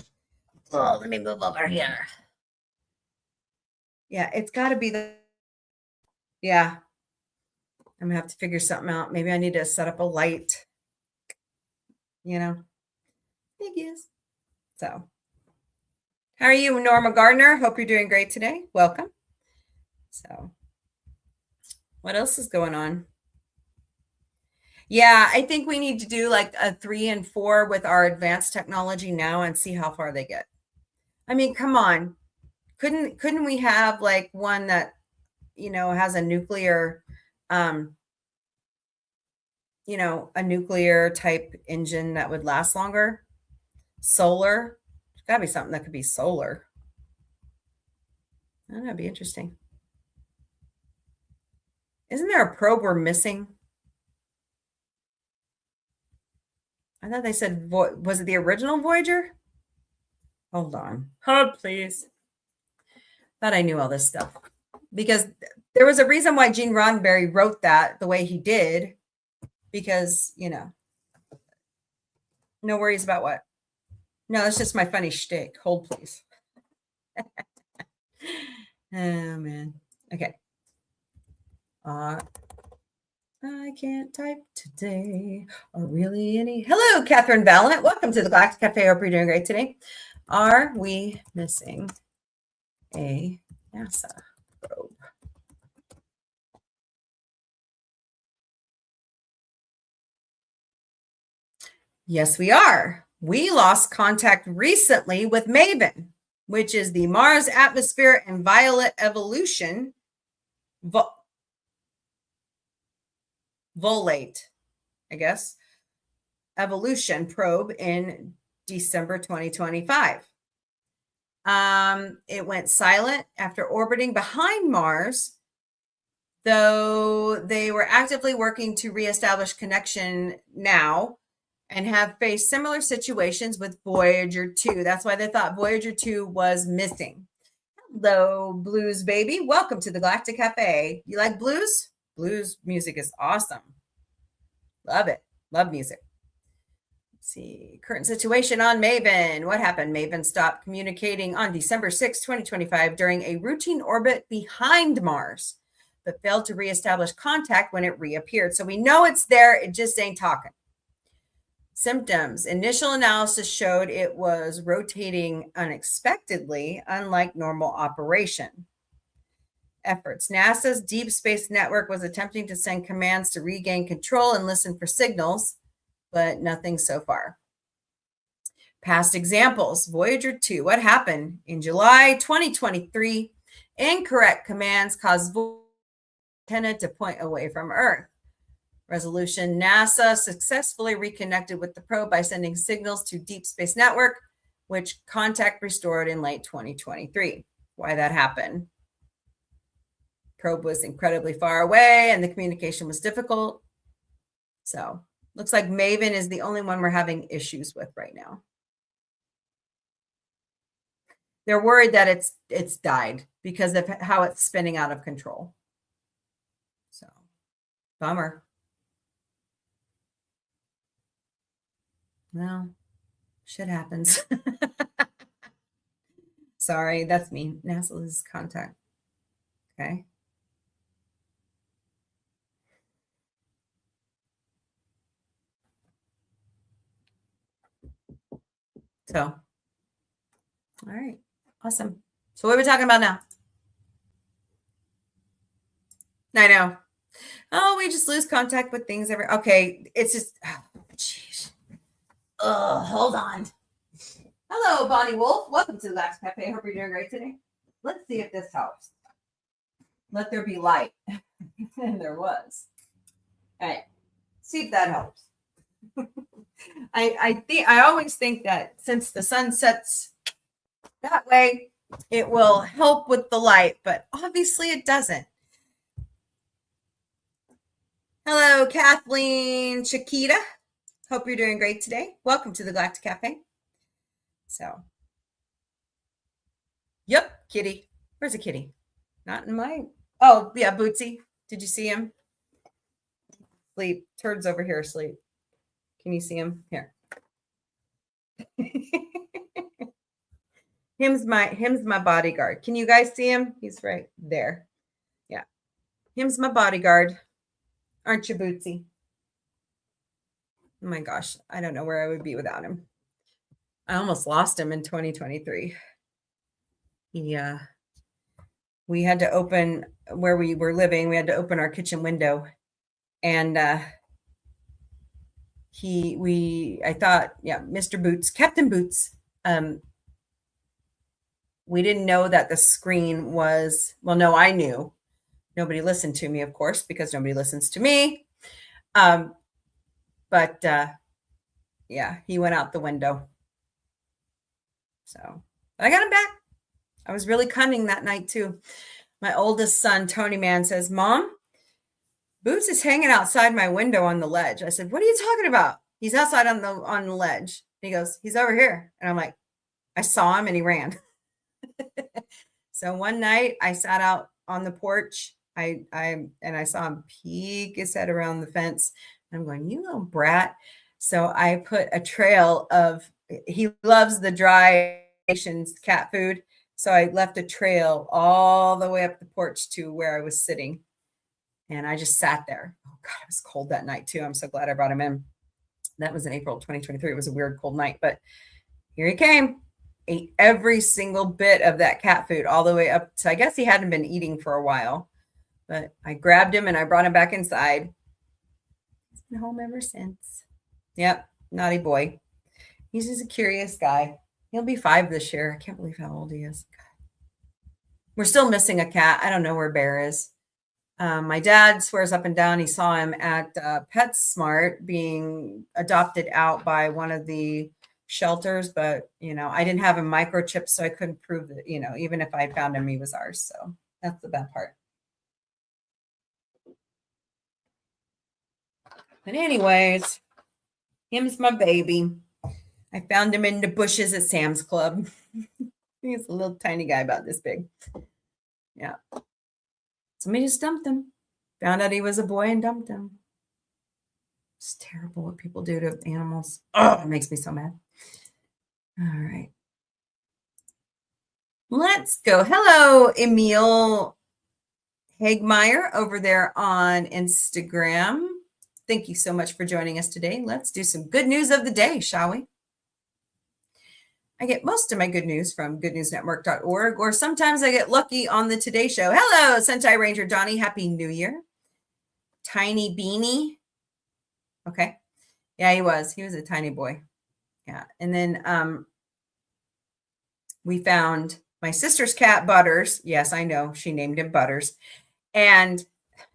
Oh, let me move over here. Yeah, it's got to be yeah. I'm gonna have to figure something out. Maybe I need to set up a light. Figures. So, how are you, Norma Gardner? Hope you're doing great today. Welcome. So, what else is going on? Yeah, I think we need to do like a 3 and 4 with our advanced technology now and see how far they get. I mean, come on. Couldn't we have like one that, has a nuclear a nuclear type engine that would last longer. Solar. There's got to be something that could be solar. Oh, that'd be interesting. Isn't there a probe we're missing? I thought they said, was it the original Voyager? Hold on. Hold, please. Thought I knew all this stuff. Because there was a reason why Gene Roddenberry wrote that the way he did. Because, no worries about what? No, that's just my funny shtick. Hold, please. Oh, man. Okay. I can't type today, or really any. Hello, Catherine Valent. Welcome to the Galactic Cafe. Hope you're doing great today. Are we missing a NASA probe? Yes, we are. We lost contact recently with MAVEN, which is the Mars Atmosphere and Violet Evolution Volate, I guess, evolution probe in December 2025. It went silent after orbiting behind Mars, though they were actively working to reestablish connection now and have faced similar situations with Voyager 2. That's why they thought Voyager 2 was missing. Hello, Blues Baby. Welcome to the Galactic Cafe. You like blues? Blues music is awesome. Love it. Love music. Let's see. Current situation on MAVEN. What happened? MAVEN stopped communicating on December 6, 2025 during a routine orbit behind Mars, but failed to reestablish contact when it reappeared. So we know it's there. It just ain't talking. Symptoms. Initial analysis showed it was rotating unexpectedly, unlike normal operation. Efforts. NASA's Deep Space Network was attempting to send commands to regain control and listen for signals, but nothing so far. Past examples. Voyager 2. What happened? In July 2023, incorrect commands caused antenna to point away from Earth. Resolution. NASA successfully reconnected with the probe by sending signals to Deep Space Network, which contact restored in late 2023. Why that happened? Probe was incredibly far away and the communication was difficult. So looks like MAVEN is the only one we're having issues with right now. They're worried that it's died because of how it's spinning out of control. So bummer. Well, shit happens. Sorry, that's me. NASA loses contact. Okay. So, all right, awesome. So what are we talking about now? I know. Oh, we just lose contact with things every. Okay, it's just. Jeez. Oh, hold on. Hello, Bonnie Wolf. Welcome to the Galactic Cafe. Hope you're doing great today. Let's see if this helps. Let there be light, and there was. All right, see if that helps. I always think that since the sun sets that way, it will help with the light, but obviously it doesn't. Hello, Kathleen Chiquita. Hope you're doing great today. Welcome to the Galactic Cafe. So, yep, kitty. Where's a kitty? Not in my. Oh, yeah, Bootsy. Did you see him? Sleep. Turd's over here asleep. Can you see him? Here. Him's my bodyguard. Can you guys see him? He's right there. Yeah. Him's my bodyguard. Aren't you, Bootsy? Oh my gosh. I don't know where I would be without him. I almost lost him in 2023. We had to open where we were living. We had to open our kitchen window, and I thought, yeah, Mr. Boots, Captain Boots. We didn't know that the screen was, well, no, I knew. Nobody listened to me, of course, because nobody listens to me. But yeah, he went out the window. So I got him back. I was really cunning that night too. My oldest son, Tony Man, says, Mom, Boots is hanging outside my window on the ledge. I said, what are you talking about? He's outside on the ledge. He goes, he's over here. And I'm like, I saw him and he ran. So one night I sat out on the porch. I saw him peek his head around the fence. I'm going, you little brat. So I put a trail of, he loves the dry Nations cat food. So I left a trail all the way up the porch to where I was sitting. And I just sat there. Oh God, it was cold that night too. I'm so glad I brought him in. That was in April 2023. It was a weird cold night, but here he came. Ate every single bit of that cat food all the way up to, I guess he hadn't been eating for a while, but I grabbed him and I brought him back inside. He's been home ever since. Yep. Naughty boy. He's just a curious guy. He'll be 5 this year. I can't believe how old he is. We're still missing a cat. I don't know where Bear is. My dad swears up and down he saw him at PetSmart being adopted out by one of the shelters, but I didn't have him microchipped, so I couldn't prove that, even if I found him, he was ours. So that's the bad part. But anyways, him's my baby. I found him in the bushes at Sam's Club. He's a little tiny guy about this big. Yeah. Somebody just dumped him. Found out he was a boy and dumped him. It's terrible what people do to animals. Oh, it makes me so mad. All right. Let's go. Hello, Emil Hagmeyer over there on Instagram. Thank you so much for joining us today. Let's do some good news of the day, shall we? I get most of my good news from goodnewsnetwork.org, or sometimes I get lucky on the Today Show. Hello, Sentai Ranger Donnie. Happy New Year. Tiny Beanie. Okay. Yeah, he was. He was a tiny boy. Yeah. And then we found my sister's cat, Butters. Yes, I know. She named him Butters. And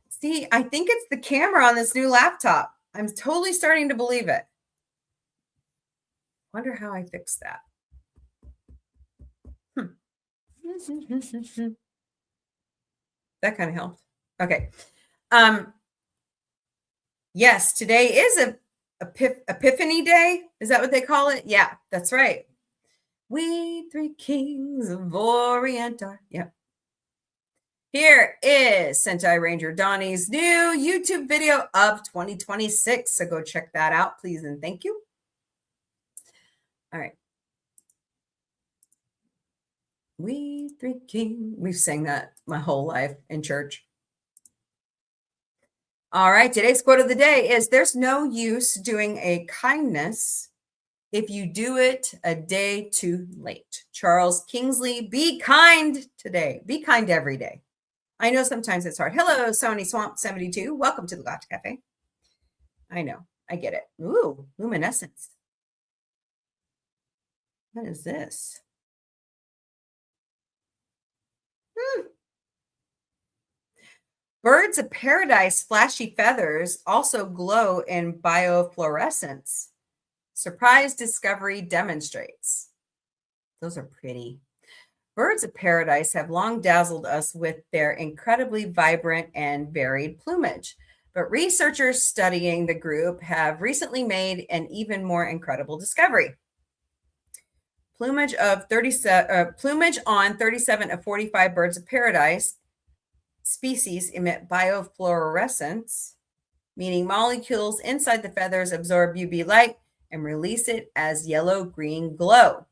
see, I think it's the camera on this new laptop. I'm totally starting to believe it. Wonder how I fixed that. That kind of helped. Okay. Yes, today is a Epiphany Day. Is that what they call it? Yeah, that's right. We 3 kings of Orient are. Yeah. Here is Sentai Ranger Donnie's new YouTube video of 2026. So go check that out, please and thank you. All right. We 3 kings. We've sang that my whole life in church. All right. Today's quote of the day is, there's no use doing a kindness if you do it a day too late. Charles Kingsley, be kind today. Be kind every day. I know sometimes it's hard. Hello, Sony Swamp 72. Welcome to the Galactic Cafe. I know. I get it. Ooh, luminescence. What is this? Birds of paradise flashy feathers also glow in biofluorescence. Surprise discovery demonstrates. Those are pretty. Birds of paradise have long dazzled us with their incredibly vibrant and varied plumage, but researchers studying the group have recently made an even more incredible discovery. Plumage on 37 of 45 birds of paradise species emit biofluorescence, meaning molecules inside the feathers absorb UV light and release it as yellow-green glow.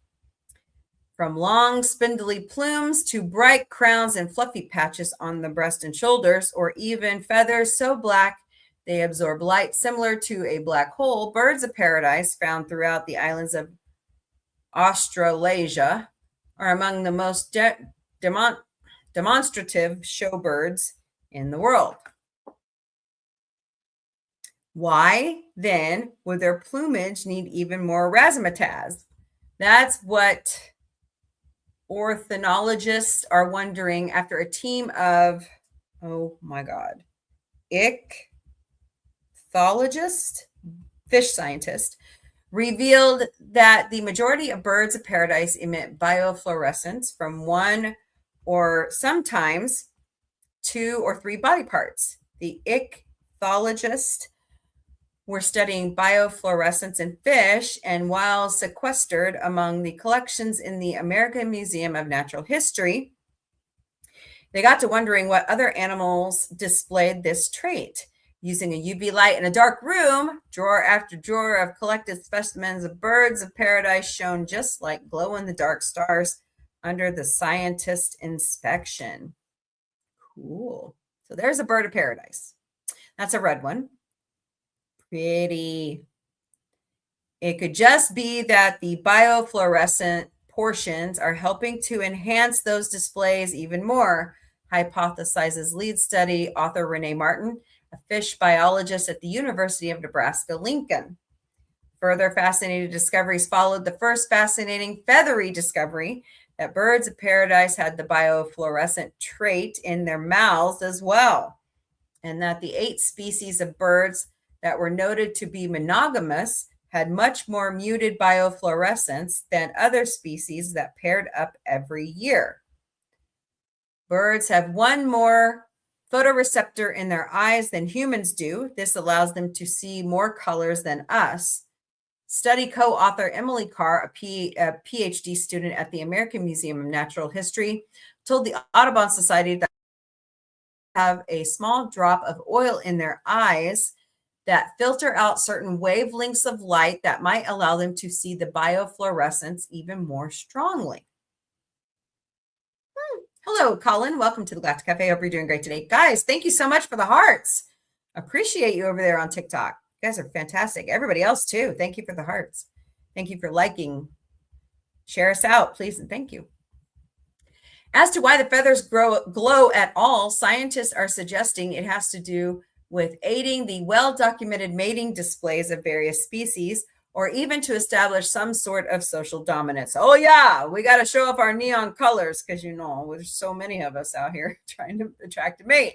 From long, spindly plumes to bright crowns and fluffy patches on the breast and shoulders, or even feathers so black they absorb light similar to a black hole, birds of paradise found throughout the islands of Australasia are among the most demonstrative showbirds in the world. Why then would their plumage need even more razzmatazz? That's what ornithologists are wondering after a team of, oh my God, ichthyologists fish scientist, revealed that the majority of birds of paradise emit biofluorescence from one or sometimes 2 or 3 body parts. The ichthyologists were studying biofluorescence in fish, and while sequestered among the collections in the American Museum of Natural History, they got to wondering what other animals displayed this trait. Using a UV light in a dark room, drawer after drawer of collected specimens of birds of paradise shone just like glow-in-the-dark stars under the scientist inspection. Cool. So there's a bird of paradise. That's a red one. Pretty. It could just be that the biofluorescent portions are helping to enhance those displays even more, hypothesizes lead study author Renee Martin, a fish biologist at the University of Nebraska-Lincoln. Further fascinating discoveries followed the first fascinating feathery discovery that birds of paradise had the biofluorescent trait in their mouths as well, and that the 8 species of birds that were noted to be monogamous had much more muted biofluorescence than other species that paired up every year. Birds have one more photoreceptor in their eyes than humans do. This allows them to see more colors than us. Study co-author Emily Carr, a PhD student at the American Museum of Natural History, told the Audubon Society that they have a small drop of oil in their eyes that filter out certain wavelengths of light that might allow them to see the biofluorescence even more strongly. Hello, Colin. Welcome to the Galactic Cafe. Hope you're doing great today. Guys, thank you so much for the hearts. Appreciate you over there on TikTok. You guys are fantastic. Everybody else too. Thank you for the hearts. Thank you for liking. Share us out, please, and thank you. As to why the feathers glow at all, scientists are suggesting it has to do with aiding the well-documented mating displays of various species, or even to establish some sort of social dominance. Oh yeah, we got to show off our neon colors because, you know, there's so many of us out here trying to attract a mate.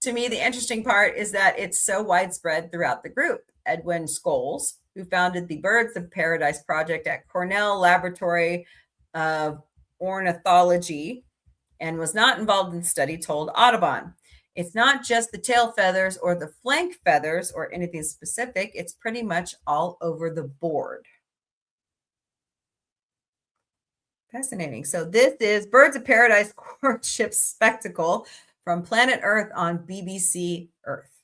To me, the interesting part is that it's so widespread throughout the group. Edwin Scholes, who founded the Birds of Paradise Project at Cornell Laboratory of Ornithology and was not involved in the study, told Audubon, it's not just the tail feathers or the flank feathers or anything specific. It's pretty much all over the board. Fascinating. So this is Birds of Paradise Courtship Spectacle from Planet Earth on BBC Earth.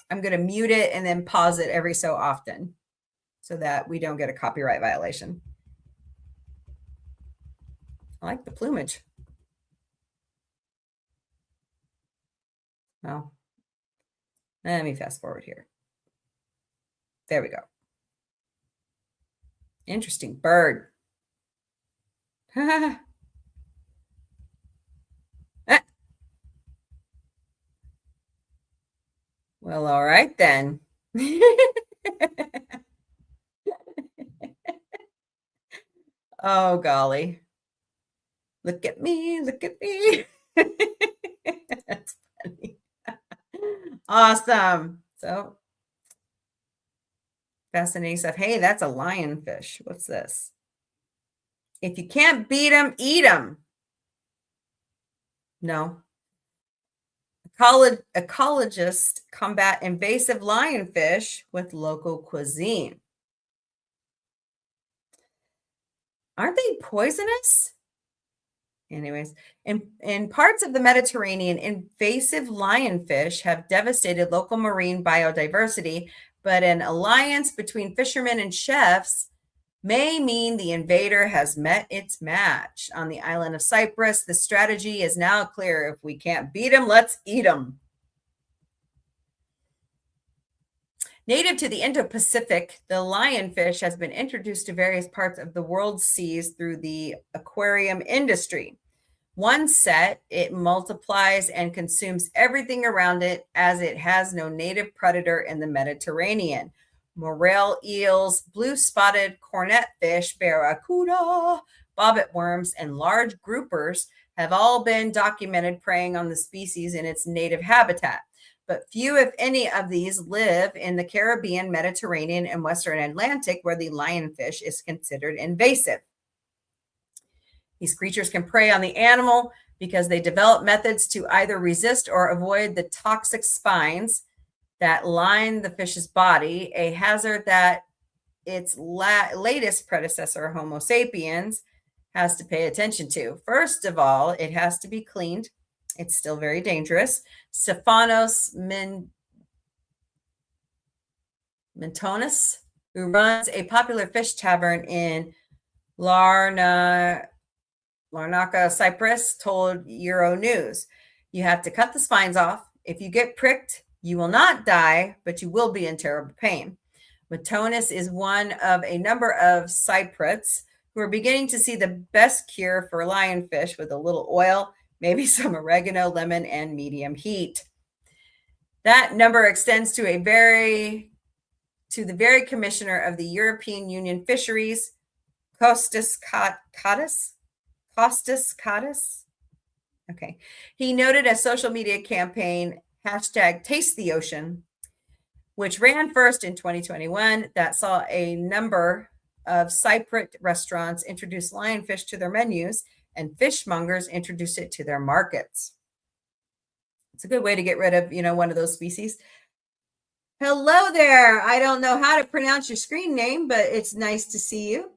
I'm going to mute it and then pause it every so often so that we don't get a copyright violation. I like the plumage. Well, let me fast forward here. There we go. Interesting bird. Well, all right then. Oh, golly. Look at me, look at me. That's funny. Awesome. So fascinating stuff. Hey, that's a lionfish. What's this? If you can't beat them, eat them. No. Ecologists combat invasive lionfish with local cuisine. Aren't they poisonous? Anyways, in parts of the Mediterranean, invasive lionfish have devastated local marine biodiversity, but an alliance between fishermen and chefs may mean the invader has met its match. On the island of Cyprus, the strategy is now clear. If we can't beat them, let's eat them. Native to the Indo-Pacific, the lionfish has been introduced to various parts of the world's seas through the aquarium industry. Once set, it multiplies and consumes everything around it as it has no native predator in the Mediterranean. Morel eels, blue-spotted cornetfish, barracuda, bobbit worms, and large groupers have all been documented preying on the species in its native habitat. but few, if any, of these live in the Caribbean, Mediterranean, and Western Atlantic, where the lionfish is considered invasive. These creatures can prey on the animal because they develop methods to either resist or avoid the toxic spines that line the fish's body, a hazard that its latest predecessor, Homo sapiens, has to pay attention to. First of all, it has to be cleaned. It's still very dangerous. Stephanos Mintonis, who runs a popular fish tavern in Larnaca, Cyprus, told Euronews, you have to cut the spines off. If you get pricked, you will not die, but you will be in terrible pain. Mintonis is one of a number of Cypriots who are beginning to see the best cure for lionfish with a little oil, maybe some oregano, lemon, and medium heat. That number extends to the very commissioner of the European Union Fisheries, Kostas Kattis. Okay. He noted a social media campaign, #TasteTheOcean, which ran first in 2021, that saw a number of Cypriot restaurants introduce lionfish to their menus and fishmongers introduce it to their markets. It's a good way to get rid of, one of those species. Hello there. I don't know how to pronounce your screen name, but it's nice to see you.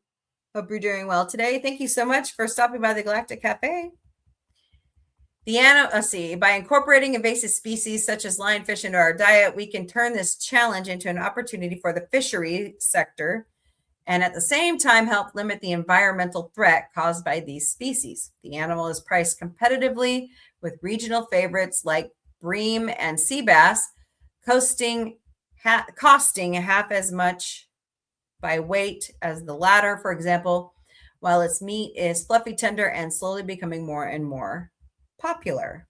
Hope you're doing well today. Thank you so much for stopping by the Galactic Café. By incorporating invasive species such as lionfish into our diet, we can turn this challenge into an opportunity for the fishery sector and at the same time help limit the environmental threat caused by these species. The animal is priced competitively with regional favorites like bream and sea bass, costing half as much by weight as the latter, for example, while its meat is fluffy, tender, and slowly becoming more and more popular.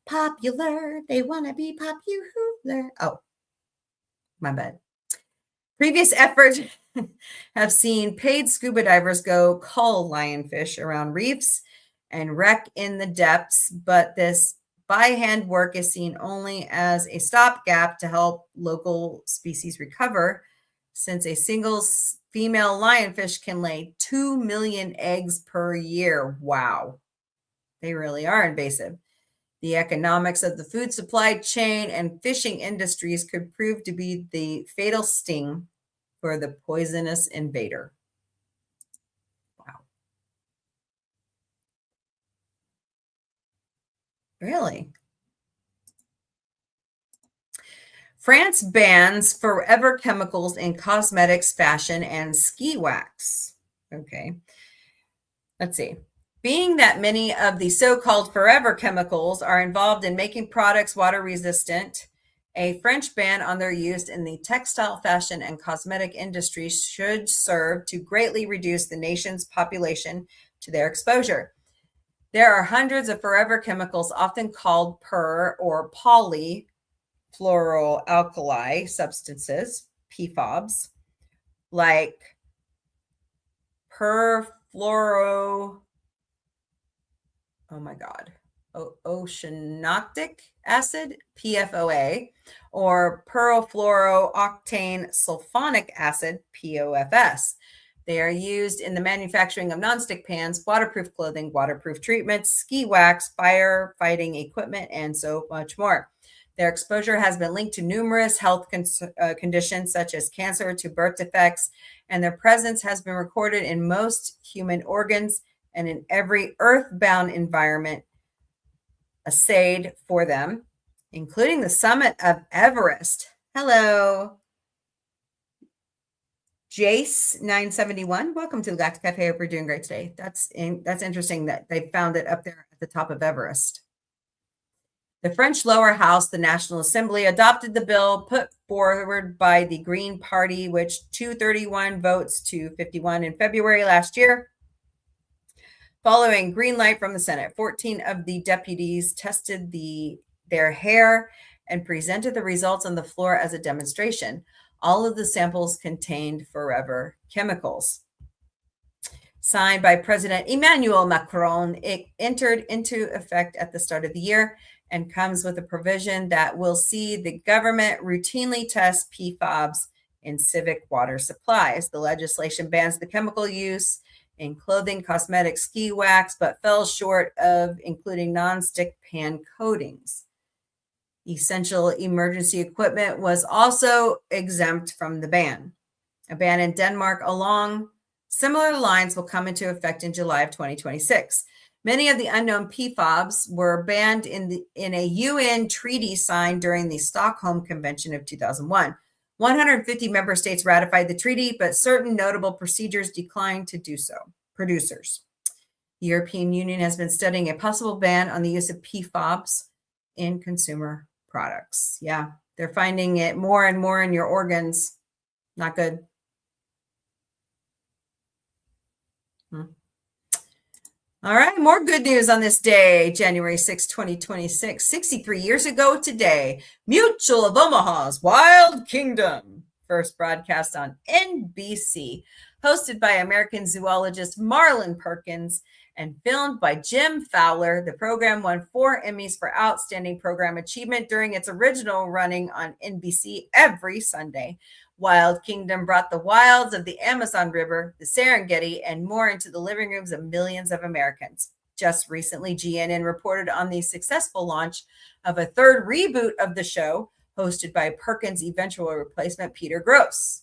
They want to be popular. Oh, my bad. Previous efforts have seen paid scuba divers go cull lionfish around reefs and wreck in the depths, but this by-hand work is seen only as a stopgap to help local species recover, since a single female lionfish can lay 2 million eggs per year. Wow. They really are invasive. The economics of the food supply chain and fishing industries could prove to be the fatal sting for the poisonous invader. Wow. Really? France bans forever chemicals in cosmetics, fashion, and ski wax. Okay. Let's see. Being that many of the so-called forever chemicals are involved in making products water resistant, a French ban on their use in the textile, fashion, and cosmetic industries should serve to greatly reduce the nation's population to their exposure. There are hundreds of forever chemicals, often called per or polyfluoroalkyl substances, PFOBs, like oceanotic acid, PFOA, or perfluorooctane sulfonic acid, POFS. They are used in the manufacturing of nonstick pans, waterproof clothing, waterproof treatments, ski wax, firefighting equipment, and so much more. Their exposure has been linked to numerous health conditions such as cancer to birth defects, and their presence has been recorded in most human organs and in every earthbound environment assayed for them, including the summit of Everest. Hello, Jace 971. Welcome to the Galactic Cafe. Hope you're doing great today. That's interesting that they found it up there at the top of Everest. The French lower house, the National Assembly, adopted the bill put forward by the Green Party, which 231 votes to 51 in February last year. Following green light from the Senate, 14 of the deputies tested their hair and presented the results on the floor as a demonstration. All of the samples contained forever chemicals. Signed by President Emmanuel Macron, it entered into effect at the start of the year and comes with a provision that will see the government routinely test PFAS in civic water supplies. The legislation bans the chemical use in clothing, cosmetics, ski wax, but fell short of including non-stick pan coatings. Essential emergency equipment was also exempt from the ban. A ban in Denmark along similar lines will come into effect in July of 2026. Many of the unknown PFAS were banned in a UN treaty signed during the Stockholm Convention of 2001. 150 member states ratified the treaty, but certain notable procedures declined to do so. Producers. The European Union has been studying a possible ban on the use of PFAS in consumer products. Yeah, they're finding it more and more in your organs. Not good. All right, more good news on this day, January 6, 2026. 63 years ago today, Mutual of Omaha's Wild Kingdom first broadcast on NBC, hosted by American zoologist Marlin Perkins and filmed by Jim Fowler. The program won 4 Emmys for Outstanding Program Achievement during its original running on NBC every Sunday. Wild Kingdom brought the wilds of the Amazon River, the Serengeti, and more into the living rooms of millions of Americans. Just recently, GNN reported on the successful launch of a third reboot of the show, hosted by Perkins' eventual replacement, Peter Gross.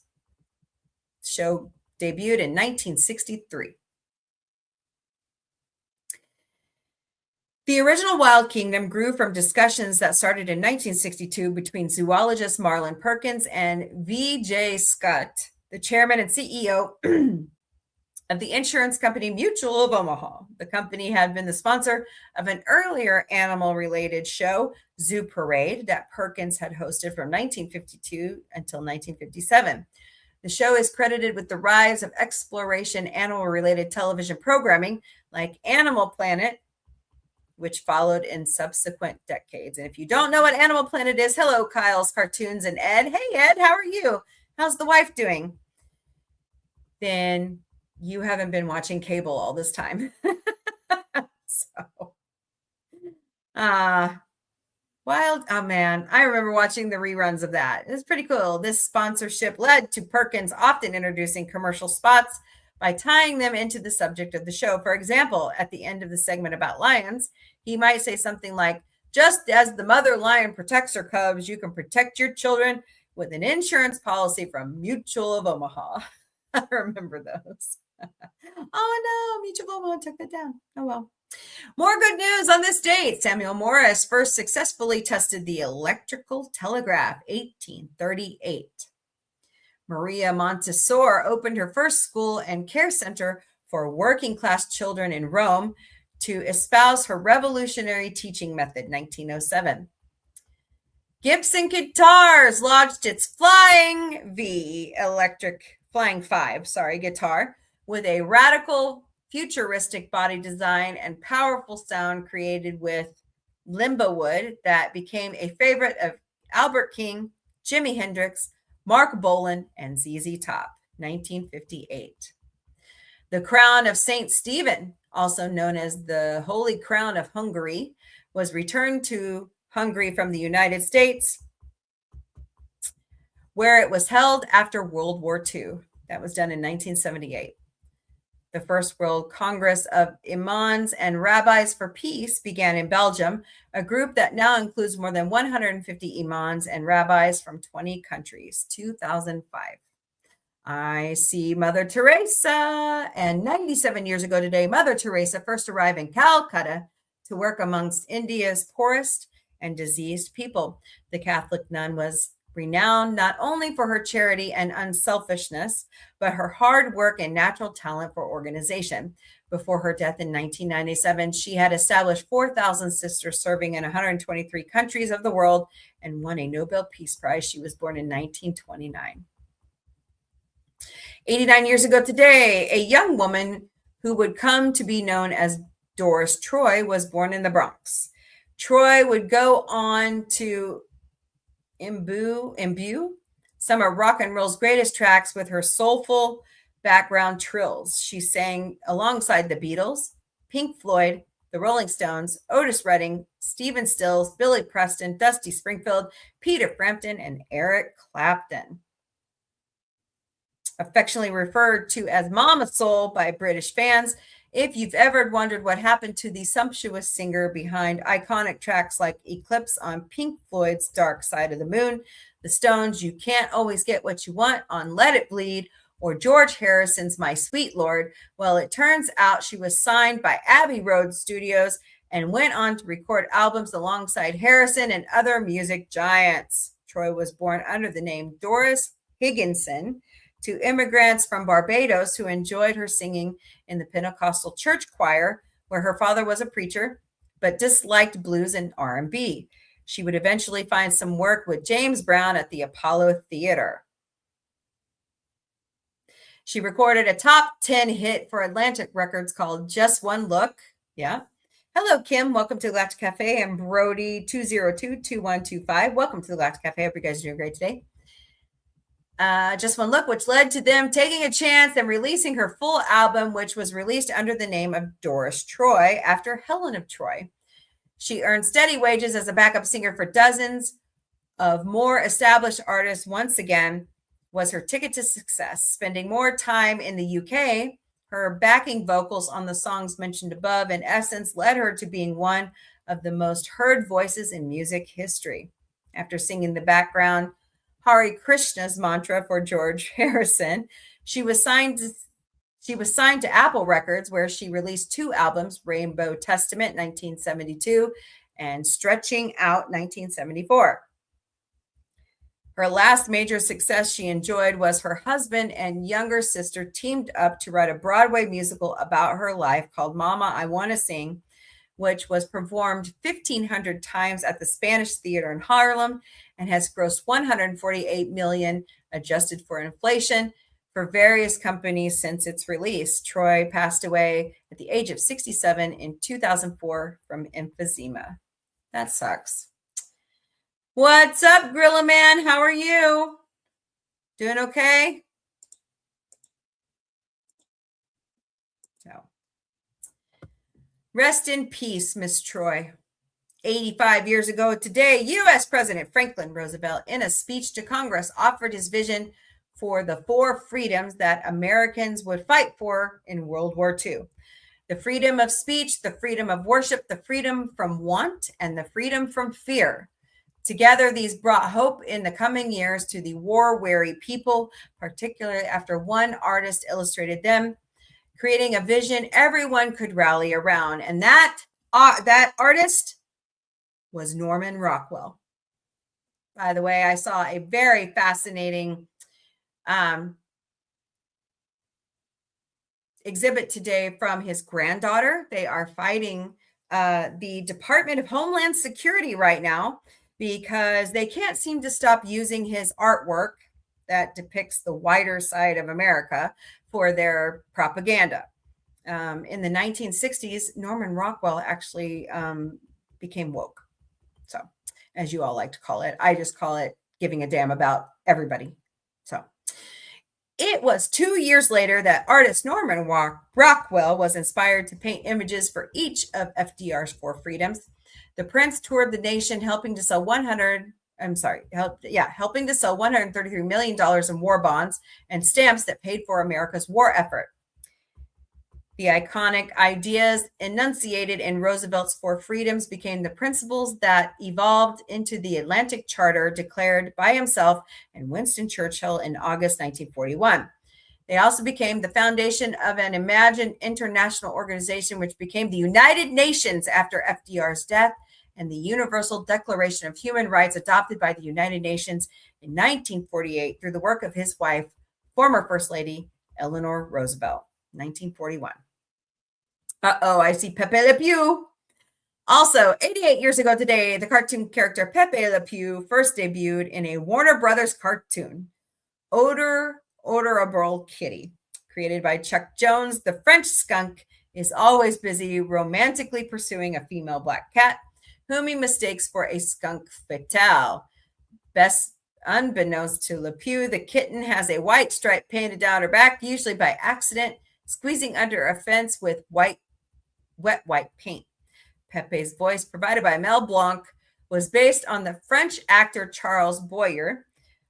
The show debuted in 1963. The original Wild Kingdom grew from discussions that started in 1962 between zoologist Marlin Perkins and V.J. Scott, the chairman and CEO of the insurance company Mutual of Omaha. The company had been the sponsor of an earlier animal-related show, Zoo Parade, that Perkins had hosted from 1952 until 1957. The show is credited with the rise of exploration animal-related television programming like Animal Planet, which followed in subsequent decades. And if you don't know what Animal Planet is, hello, Kyle's Cartoons and Ed. Hey, Ed, how are you? How's the wife doing? Then you haven't been watching cable all this time. Wild, oh man, I remember watching the reruns of that. It was pretty cool. This sponsorship led to Perkins often introducing commercial spots by tying them into the subject of the show. For example, at the end of the segment about lions, he might say something like, just as the mother lion protects her cubs, you can protect your children with an insurance policy from Mutual of Omaha. I remember those. Oh no, Mutual of Omaha took that down. Oh well. More good news on this date. Samuel Morse first successfully tested the electrical telegraph, 1838. Maria Montessori opened her first school and care center for working class children in Rome to espouse her revolutionary teaching method, 1907. Gibson Guitars launched its Flying V guitar with a radical futuristic body design and powerful sound created with limbo wood that became a favorite of Albert King, Jimi Hendrix, Mark Bolan, and ZZ Top, 1958. The crown of St. Stephen, also known as the Holy Crown of Hungary, was returned to Hungary from the United States, where it was held after World War II. That was done in 1978. The First World Congress of Imams and Rabbis for Peace began in Belgium, a group that now includes more than 150 imams and rabbis from 20 countries, 2005. I see Mother Teresa, and 97 years ago today, Mother Teresa first arrived in Calcutta to work amongst India's poorest and diseased people. The Catholic nun was renowned not only for her charity and unselfishness, but her hard work and natural talent for organization. Before her death in 1997, she had established 4,000 sisters serving in 123 countries of the world and won a Nobel Peace Prize. She was born in 1929. 89 years ago today, a young woman who would come to be known as Doris Troy was born in the Bronx. Troy would go on to imbue some of rock and roll's greatest tracks with her soulful background trills. She sang alongside the Beatles, Pink Floyd, the Rolling Stones, Otis Redding, Stephen Stills, Billy Preston, Dusty Springfield, Peter Frampton, and Eric Clapton. Affectionately referred to as Mama Soul by British fans, if you've ever wondered what happened to the sumptuous singer behind iconic tracks like Eclipse on Pink Floyd's Dark Side of the Moon, the Stones' You Can't Always Get What You Want on Let It Bleed, or George Harrison's My Sweet Lord, well, it turns out she was signed by Abbey Road Studios and went on to record albums alongside Harrison and other music giants. Troy was born under the name Doris Higginson to immigrants from Barbados who enjoyed her singing in the Pentecostal church choir, where her father was a preacher, but disliked blues and R&B. She would eventually find some work with James Brown at the Apollo Theater. She recorded a top 10 hit for Atlantic Records called Just One Look. Yeah. Hello, Kim. Welcome to Galactic Cafe. I'm Brody 202-2125. Welcome to the Galactic Cafe. I hope you guys are doing great today. Just One Look, which led to them taking a chance and releasing her full album, which was released under the name of Doris Troy after Helen of Troy. She earned steady wages as a backup singer for dozens of more established artists. Once again, was her ticket to success. Spending more time in the UK, her backing vocals on the songs mentioned above, in essence, led her to being one of the most heard voices in music history. After singing the background Hare Krishna's mantra for George Harrison, she was signed to Apple Records, where she released 2 albums, Rainbow Testament 1972 and Stretching Out 1974. Her last major success she enjoyed was her husband and younger sister teamed up to write a Broadway musical about her life called Mama, I Want to Sing, which was performed 1,500 times at the Spanish Theater in Harlem and has grossed $148 million adjusted for inflation for various companies since its release. Troy passed away at the age of 67 in 2004 from emphysema. That sucks. What's up, Gorilla Man? How are you? Doing okay? So, rest in peace, Miss Troy. 85 years ago today, U.S. President Franklin Roosevelt, in a speech to Congress, offered his vision for the 4 freedoms that Americans would fight for in World War II. The freedom of speech, the freedom of worship, the freedom from want, and the freedom from fear. Together, these brought hope in the coming years to the war-weary people, particularly after one artist illustrated them, creating a vision everyone could rally around. And that artist was Norman Rockwell. By the way, I saw a very fascinating exhibit today from his granddaughter. They are fighting the Department of Homeland Security right now because they can't seem to stop using his artwork that depicts the whiter side of America for their propaganda. In the 1960s, Norman Rockwell actually became woke. So, as you all like to call it, I just call it giving a damn about everybody. So, it was 2 years later that artist Norman Rockwell was inspired to paint images for each of FDR's 4 freedoms. The prince toured the nation, helping to sell $133 million in war bonds and stamps that paid for America's war effort. The iconic ideas enunciated in Roosevelt's 4 freedoms became the principles that evolved into the Atlantic Charter declared by himself and Winston Churchill in August 1941. They also became the foundation of an imagined international organization, which became the United Nations after FDR's death, and the Universal Declaration of Human Rights adopted by the United Nations in 1948 through the work of his wife, former First Lady Eleanor Roosevelt, 1941. I see Pepe Le Pew. Also, 88 years ago today, the cartoon character Pepe Le Pew first debuted in a Warner Brothers cartoon, Odorable Kitty. Created by Chuck Jones, the French skunk is always busy romantically pursuing a female black cat, whom he mistakes for a skunk fatale. Best unbeknownst to Le Pew, the kitten has a white stripe painted down her back, usually by accident, squeezing under a fence with wet white paint. Pepe's voice, provided by Mel Blanc, was based on the French actor Charles Boyer,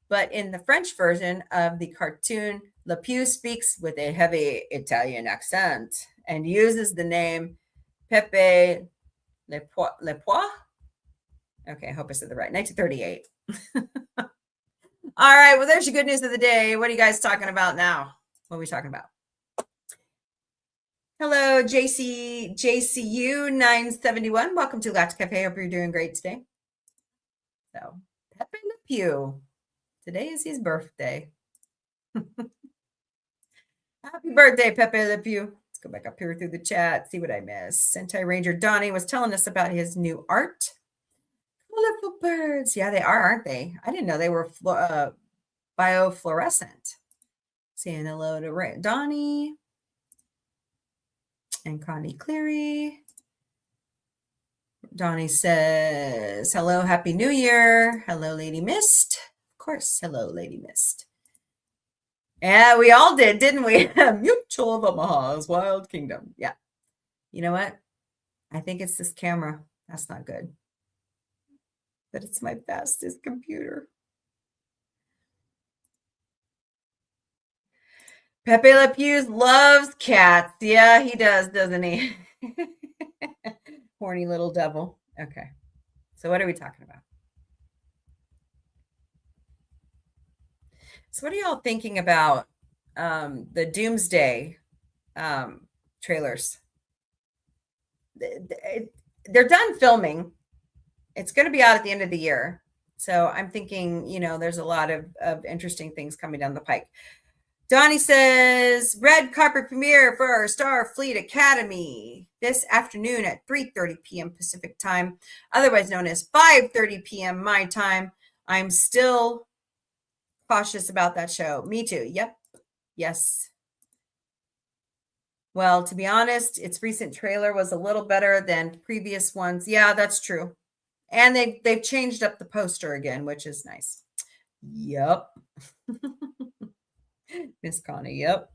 but in the French version of the cartoon, Le Pew speaks with a heavy Italian accent and uses the name Pepe Le Pois. Okay, I hope I said that right. 1938. All right, well, there's your good news of the day. What are you guys talking about now? What are we talking about? Hello, JCU 971. Welcome to Galactic Café. Hope you're doing great today. So, Pepe Le Pew. Today is his birthday. Happy birthday, Pepe Le Pew. Let's go back up here through the chat, see what I missed. Sentai Ranger Donnie was telling us about his new art. Colorful birds. Yeah, they are, aren't they? I didn't know they were biofluorescent. Saying hello to Donnie and Connie Cleary. Donnie says, hello, Happy New Year. Hello, Lady Mist. Of course, hello, Lady Mist. Yeah, we all did, didn't we? Mutual of Omaha's Wild Kingdom. Yeah. You know what? I think it's this camera. That's not good. But it's my fastest computer. Pepe Le Pew loves cats. Yeah, he does, doesn't he? Horny little devil. Okay. So what are we talking about? So what are y'all thinking about the Doomsday trailers? They're done filming. It's going to be out at the end of the year. So I'm thinking, there's a lot of interesting things coming down the pike. Donnie says, red carpet premiere for Starfleet Academy this afternoon at 3:30 p.m. Pacific time, otherwise known as 5:30 p.m. my time. I'm still cautious about that show. Me too. Yep. Yes. Well, to be honest, its recent trailer was a little better than previous ones. Yeah, that's true. And they've changed up the poster again, which is nice. Yep. Miss Connie, yep.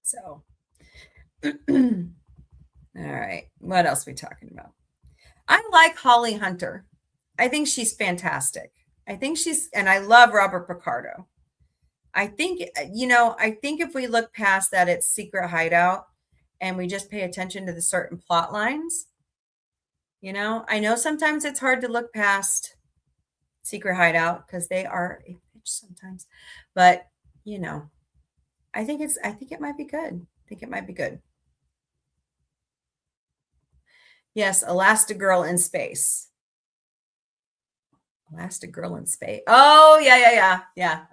So, all right. What else are we talking about? I like Holly Hunter. I think she's fantastic. And I love Robert Picardo. I think if we look past that, it's Secret Hideout and we just pay attention to the certain plot lines. I know sometimes it's hard to look past Secret Hideout because they are a bitch sometimes, but I think it might be good. I think it might be good. Yes, Elastigirl in space. Elastigirl in space. Oh, yeah.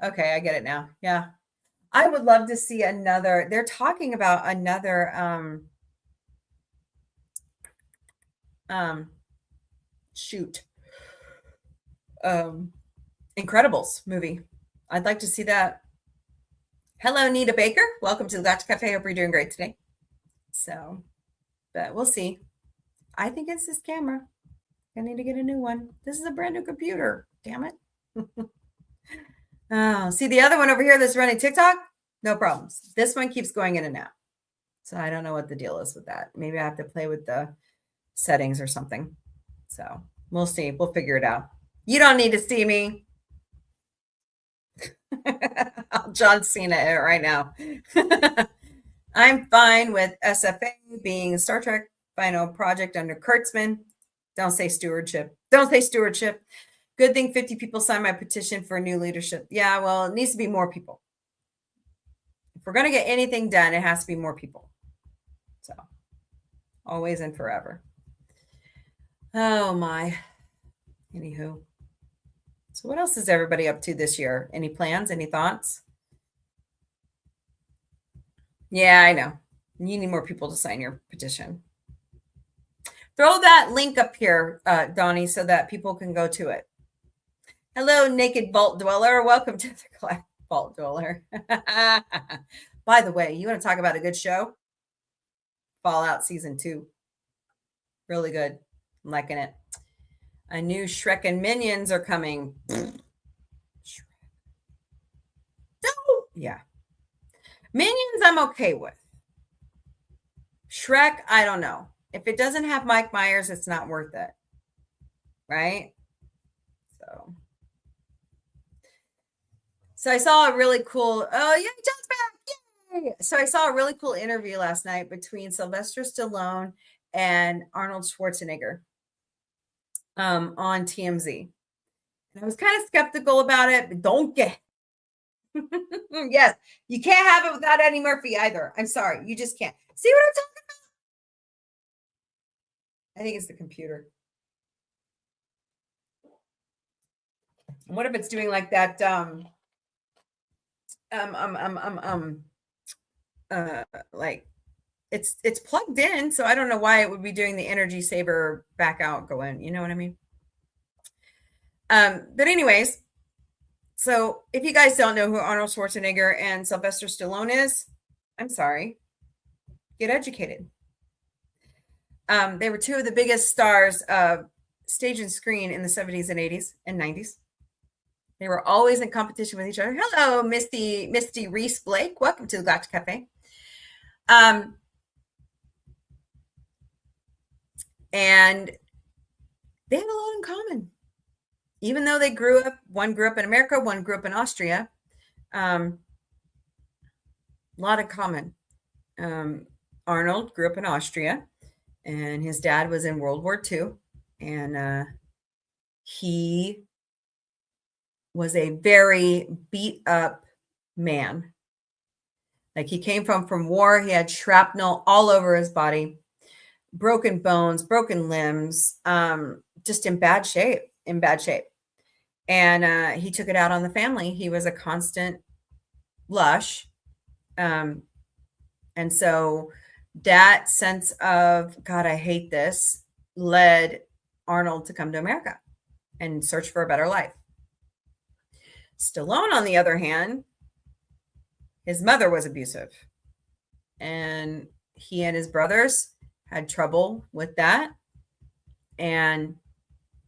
Okay, I get it now. Yeah. I would love to see another. They're talking about another Incredibles movie. I'd like to see that. Hello, Nita Baker. Welcome to the Galactic Cafe. Hope you're doing great today. So, but we'll see. I think it's this camera. I need to get a new one. This is a brand new computer. Damn it. Oh, see the other one over here that's running TikTok? No problems. This one keeps going in and out. So I don't know what the deal is with that. Maybe I have to play with the settings or something. So we'll see. We'll figure it out. You don't need to see me. I'll John Cena it right now. I'm fine with SFA being Star Trek final project under Kurtzman. Don't say stewardship. Don't say stewardship. Good thing 50 people signed my petition for new leadership. Yeah, well, it needs to be more people. If we're going to get anything done, it has to be more people. So, always and forever. Oh, my. Anywho. So what else is everybody up to this year? Any plans? Any thoughts? Yeah, I know. You need more people to sign your petition. Throw that link up here, Donnie, so that people can go to it. Hello, Naked Vault Dweller. Welcome to the Vault Dweller. By the way, you want to talk about a good show? Fallout Season 2. Really good. I'm liking it. A new Shrek and Minions are coming. Shrek. Oh, yeah. Minions, I'm okay with. Shrek, I don't know. If it doesn't have Mike Myers, it's not worth it. Right? So I saw a really cool, oh yeah, John's back. Yay! So I saw a really cool interview last night between Sylvester Stallone and Arnold Schwarzenegger on TMZ. And I was kind of skeptical about it, but don't get. Yes, you can't have it without Eddie Murphy either. I'm sorry, you just can't. See what I'm talking about? I think it's the computer. And what if it's doing like that? Like it's plugged in, so I don't know why it would be doing the energy saver back out go in. You know what I mean? But anyways, so if you guys don't know who Arnold Schwarzenegger and Sylvester Stallone is, I'm sorry. Get educated. They were two of the biggest stars of stage and screen in the 70s and 80s and 90s. They were always in competition with each other. Hello, Misty Reese Blake. Welcome to the Galactic Café. And they had a lot in common. Even though they grew up, one grew up in America, one grew up in Austria. A lot in common. Arnold grew up in Austria, and his dad was in World War II. And he was a very beat up man. Like he came from war. He had shrapnel all over his body, broken bones, broken limbs, just in bad shape. And he took it out on the family. He was a constant lush. And so that sense of, God, I hate this, led Arnold to come to America and search for a better life. Stallone, on the other hand, his mother was abusive. And he and his brothers had trouble with that. And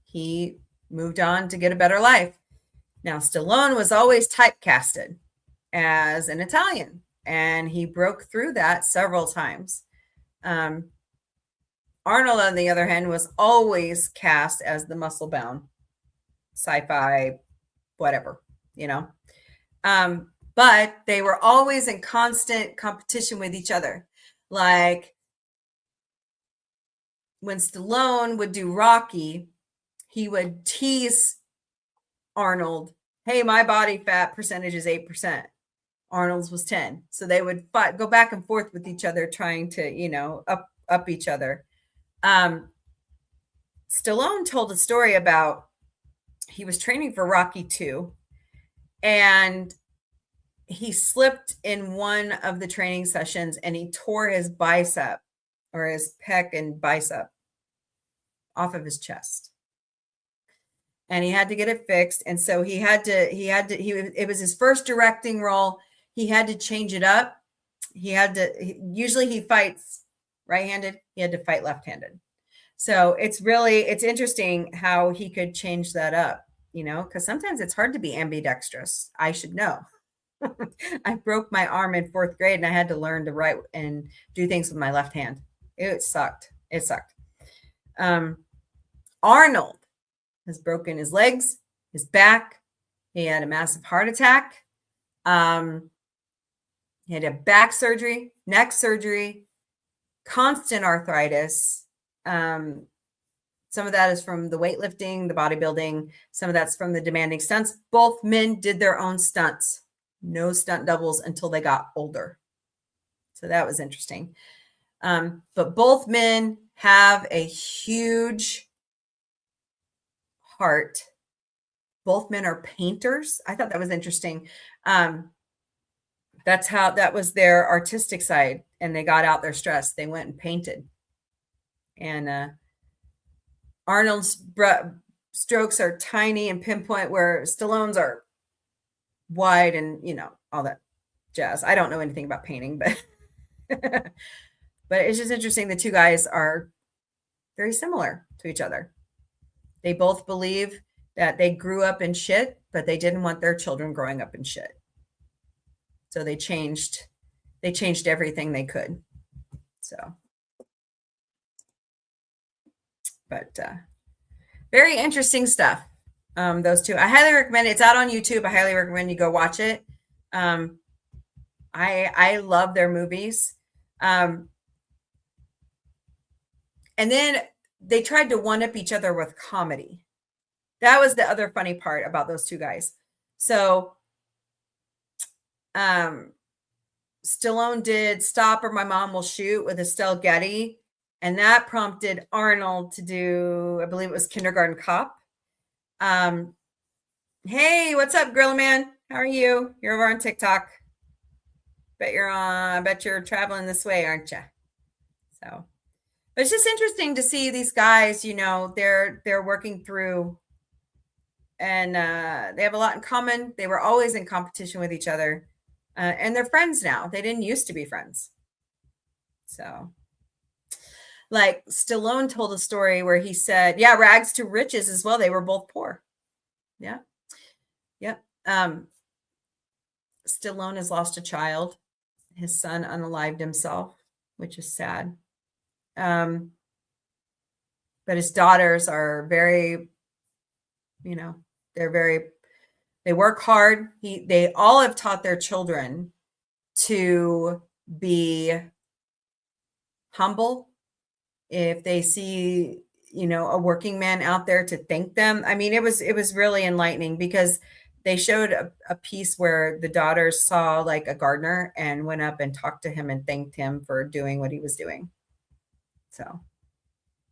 he moved on to get a better life. Now, Stallone was always typecasted as an Italian, and he broke through that several times. Arnold, on the other hand, was always cast as the muscle-bound sci-fi, whatever, you know. But they were always in constant competition with each other. Like when Stallone would do Rocky, he would tease Arnold, hey, my body fat percentage is 8%. Arnold's was 10. So they would go back and forth with each other, trying to, you know, up each other. Stallone told a story about he was training for Rocky 2, and he slipped in one of the training sessions and he tore his bicep, or his pec and bicep, off of his chest. And he had to get it fixed. And so it was his first directing role. He had to change it up. Usually he fights right-handed. He had to fight left-handed. So it's interesting how he could change that up, you know, because sometimes it's hard to be ambidextrous. I should know. I broke my arm in 4th grade and I had to learn to write and do things with my left hand. It sucked. Arnold has broken his legs, his back. He had a massive heart attack. He had a back surgery, neck surgery, constant arthritis. Some of that is from the weightlifting, the bodybuilding. Some of that's from the demanding stunts. Both men did their own stunts. No stunt doubles until they got older. So that was interesting. But both men have a huge heart. Both men are painters. I thought that was interesting. That was their artistic side, and they got out their stress. They went and painted. And Arnold's strokes are tiny and pinpoint, where Stallone's are wide and, you know, all that jazz. I don't know anything about painting, but but it's just interesting. The two guys are very similar to each other. They both believe that they grew up in shit, but they didn't want their children growing up in shit. So they changed everything they could. So But very interesting stuff. Those two, I highly recommend it. It's out on YouTube. I highly recommend you go watch it. I love their movies. And then they tried to one-up each other with comedy. That was the other funny part about those two guys. So Stallone did Stop or My Mom Will Shoot with Estelle Getty, and that prompted Arnold to do, I believe it was Kindergarten Cop. Hey, what's up, Gorilla Man? How are you? You're over on TikTok. I bet you're traveling this way, aren't you? So, but it's just interesting to see these guys, they're working through, and they have a lot in common. They were always in competition with each other, and they're friends now. They didn't used to be friends. So, like Stallone told a story where he said, yeah, rags to riches as well. They were both poor. Yeah. Yep. Stallone has lost a child. His son unalived himself, which is sad. But his daughters are very, they work hard. They all have taught their children to be humble. If they see, a working man out there, to thank them. I mean, it was really enlightening, because they showed a piece where the daughters saw like a gardener and went up and talked to him and thanked him for doing what he was doing. So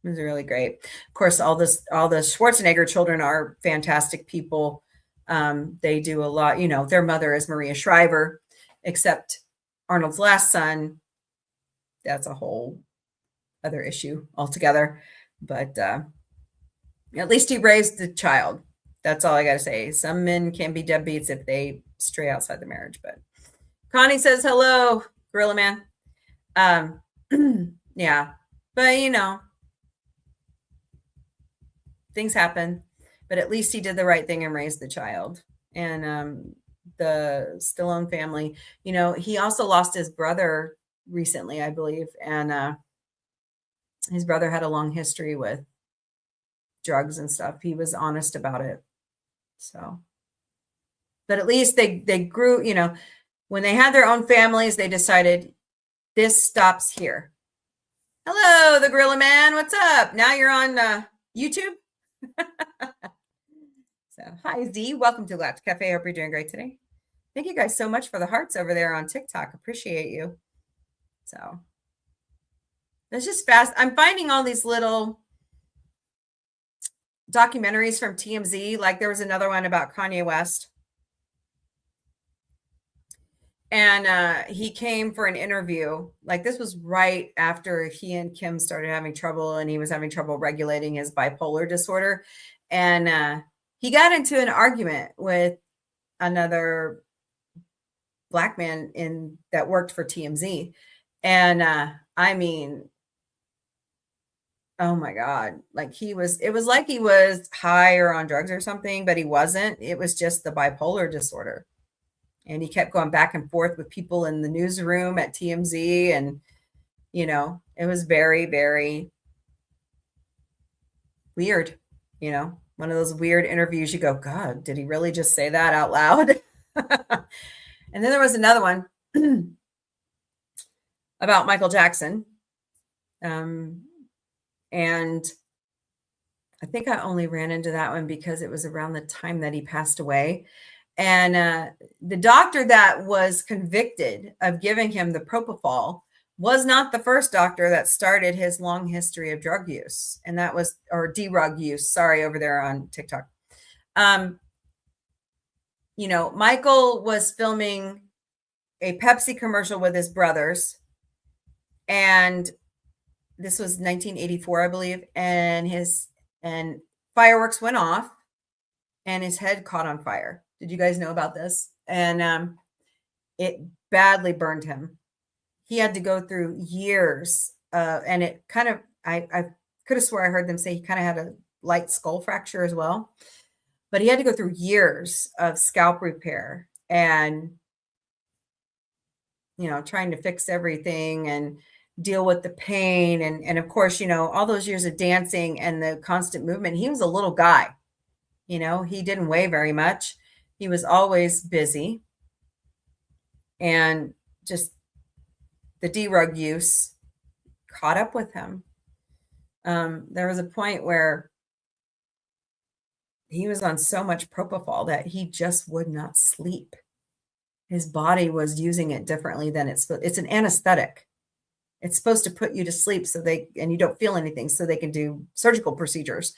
it was really great. Of course, all the Schwarzenegger children are fantastic people. They do a lot, their mother is Maria Shriver, except Arnold's last son. That's a whole other issue altogether. But at least he raised the child. That's all I got to say. Some men can be deadbeats if they stray outside the marriage. But Connie says, hello, Gorilla Man. Yeah. But, things happen. But at least he did the right thing and raised the child. And the Stallone family, he also lost his brother recently, I believe. And his brother had a long history with drugs and stuff. He was honest about it. So, but at least they grew, when they had their own families, they decided this stops here. Hello, the Gorilla Man. What's up? Now you're on YouTube. So, hi, Z. Welcome to Galactic Café. Hope you're doing great today. Thank you guys so much for the hearts over there on TikTok. Appreciate you. So, it's just fast. I'm finding all these little documentaries from TMZ. Like there was another one about Kanye West. And he came for an interview. Like this was right after he and Kim started having trouble, and he was having trouble regulating his bipolar disorder. And he got into an argument with another Black man that worked for TMZ. And I mean, oh my God, like it was like he was high or on drugs or something, but he wasn't. It was just the bipolar disorder. And he kept going back and forth with people in the newsroom at TMZ. And, it was very, very weird, one of those weird interviews. You go, God, did he really just say that out loud? And then there was another one about Michael Jackson. And I think I only ran into that one because it was around the time that he passed away. And the doctor that was convicted of giving him the propofol was not the first doctor that started his long history of drug use. And that was, or D-rug use, sorry, over there on TikTok. Michael was filming a Pepsi commercial with his brothers. And this was 1984, I believe. And fireworks went off and his head caught on fire. Did you guys know about this? And it badly burned him. He had to go through years. And it kind of, I could have swore I heard them say he kind of had a light skull fracture as well. But he had to go through years of scalp repair and, trying to fix everything. And deal with the pain. And of course, you know, all those years of dancing and the constant movement, he was a little guy, you know, he didn't weigh very much. He was always busy, and just the drug use caught up with him. There was a point where he was on so much propofol that he just would not sleep. His body was using it differently than it's an anesthetic. It's supposed to put you to sleep and you don't feel anything, so they can do surgical procedures.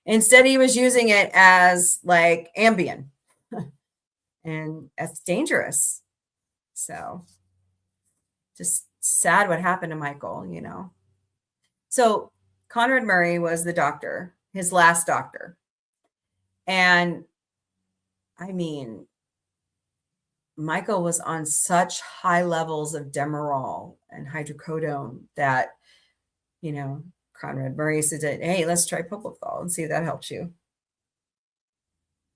Instead, he was using it as like Ambien, and that's dangerous. So just sad what happened to Michael, you know. So Conrad Murray was the doctor, his last doctor. And I mean, Michael was on such high levels of Demerol and hydrocodone that, you know, Conrad Murray said, hey, let's try propofol and see if that helps you.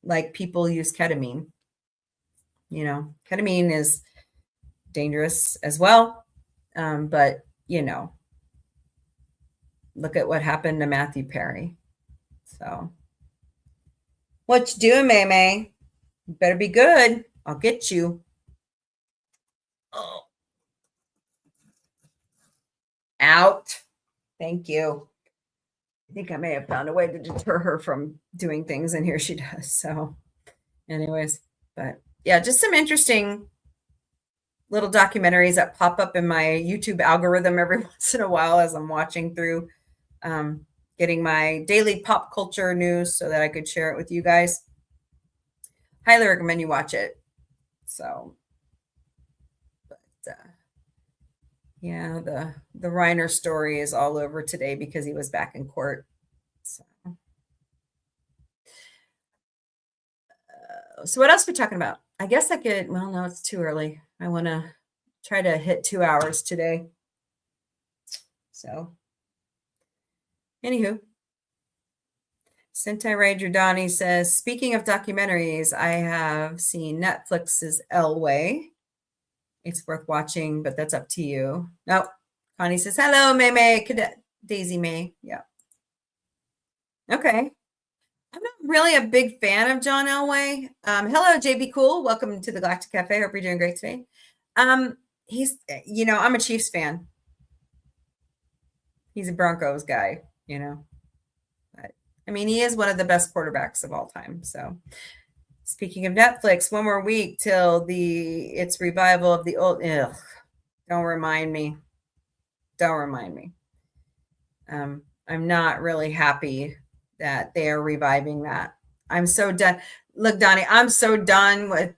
Like people use ketamine. You know, ketamine is dangerous as well. But, you know, look at what happened to Matthew Perry. So, what you doing, May? You better be good. I'll get you. Oh. Out. Thank you. I think I may have found a way to deter her from doing things, and here she does. So, anyways, but yeah, just some interesting little documentaries that pop up in my YouTube algorithm every once in a while as I'm watching through, getting my daily pop culture news so that I could share it with you guys. Highly recommend you watch it. So, but yeah, the Reiner story is all over today because he was back in court. So what else are we talking about? I guess I could, well, no, it's too early. I want to try to hit 2 hours today. So, anywho, Sentai Ranger Donnie says, speaking of documentaries, I have seen Netflix's Elway. It's worth watching, but that's up to you. Nope. Connie says, hello, May Cadet Daisy May. Yeah. Okay. I'm not really a big fan of John Elway. Hello, JB Cool. Welcome to the Galactic Cafe. Hope you're doing great today. He's, you know, I'm a Chiefs fan. He's a Broncos guy, you know. But, I mean, he is one of the best quarterbacks of all time. So, speaking of Netflix, one more week till its revival of the old. Ugh, don't remind me. Don't remind me. I'm not really happy that they are reviving that. I'm so done. Look, Donnie, I'm so done with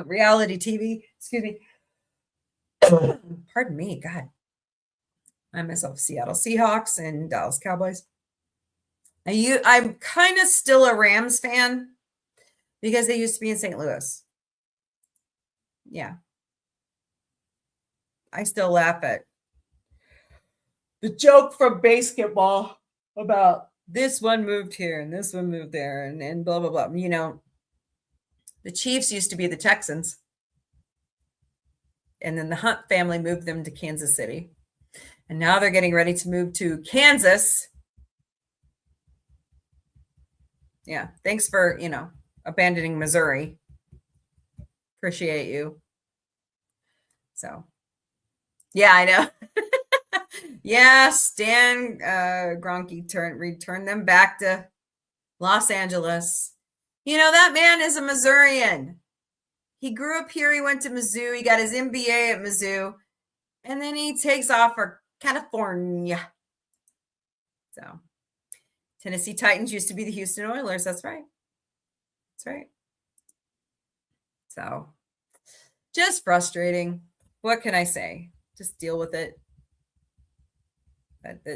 reality TV. Excuse me. Pardon me. God. I myself Seattle Seahawks and Dallas Cowboys. I'm kind of still a Rams fan because they used to be in St. Louis. Yeah. I still laugh at the joke from basketball about this one moved here and this one moved there and blah, blah, blah. You know, the Chiefs used to be the Texans. And then the Hunt family moved them to Kansas City. And now they're getting ready to move to Kansas. Yeah. Thanks for, you know, abandoning Missouri. Appreciate you. So, yeah, I know. Yeah, Stan Kroenke returned them back to Los Angeles. You know, that man is a Missourian. He grew up here. He went to Mizzou. He got his MBA at Mizzou. And then he takes off for California. So, Tennessee Titans used to be the Houston Oilers. That's right. That's right. So, just frustrating. What can I say? Just deal with it.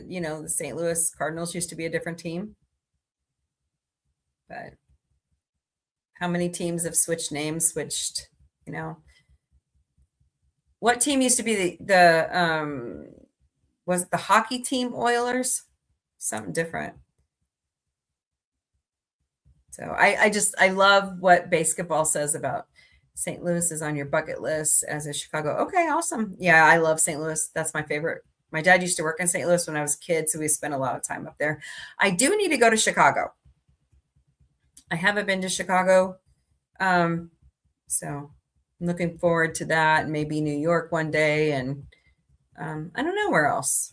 You know, the St. Louis Cardinals used to be a different team. But how many teams have switched names, you know? What team used to be was it the hockey team Oilers? Something different. So I love what basketball says about St. Louis is on your bucket list, as is Chicago. Okay, awesome. Yeah, I love St. Louis. That's my favorite. My dad used to work in St. Louis when I was a kid, so we spent a lot of time up there. I do need to go to Chicago. I haven't been to Chicago. So I'm looking forward to that, and maybe New York one day, and I don't know where else.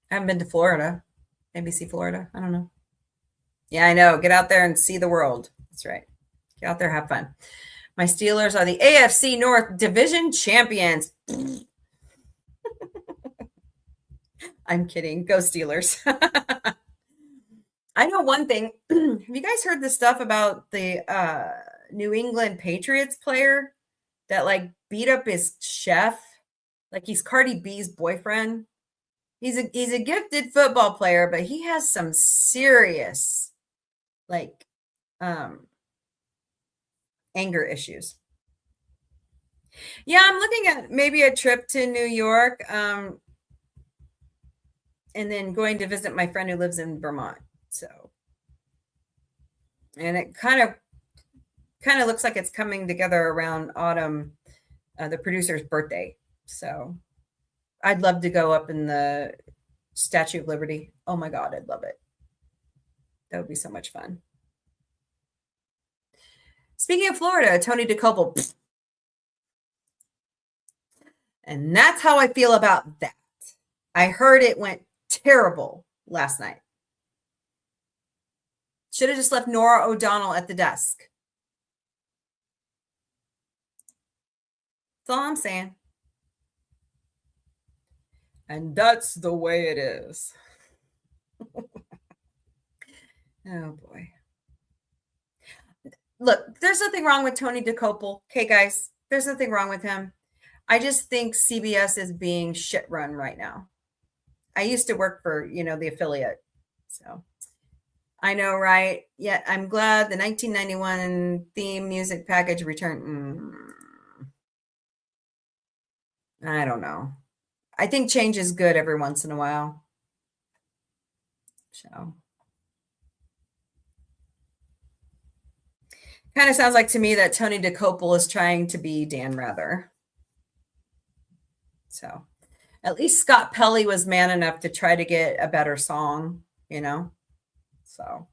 I haven't been to Florida. Maybe see Florida. I don't know. Yeah, I know. Get out there and see the world. That's right. Get out there, have fun. My Steelers are the AFC North Division champions. I'm kidding. Go Steelers. I know one thing. Have you guys heard this stuff about the New England Patriots player that like beat up his chef? Like he's Cardi B's boyfriend. He's a gifted football player, but he has some serious like anger issues. Yeah, I'm looking at maybe a trip to New York and then going to visit my friend who lives in Vermont. So, and it kind of looks like it's coming together around autumn, the producer's birthday. So I'd love to go up in the Statue of Liberty. Oh my God, I'd love it. That would be so much fun. Speaking of Florida, Tony DeCoble. And that's how I feel about that. I heard it went terrible last night. Should have just left Nora O'Donnell at the desk. That's all I'm saying. And that's the way it is. Oh, boy. Look, there's nothing wrong with Tony DeCoble. Okay, guys, there's nothing wrong with him. I just think CBS is being shit run right now. I used to work for, the affiliate. So I know, right? Yeah, I'm glad the 1991 theme music package returned. I don't know. I think change is good every once in a while. So kind of sounds like to me that Tony DeCoble is trying to be Dan Rather. So at least Scott Pelley was man enough to try to get a better song, So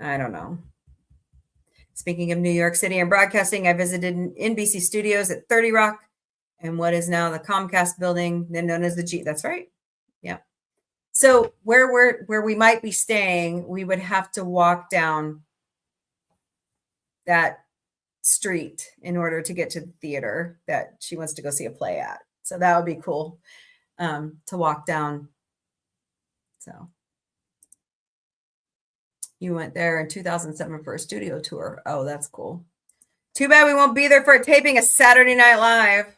I don't know. Speaking of New York City and broadcasting, I visited NBC Studios at 30 Rock and what is now the Comcast building, then known as the G. That's right. Yeah. So where we might be staying, we would have to walk down that street in order to get to the theater that she wants to go see a play at. So that would be cool to walk down. So you went there in 2007 for a studio tour. Oh, that's cool. Too bad we won't be there for a taping of Saturday Night Live.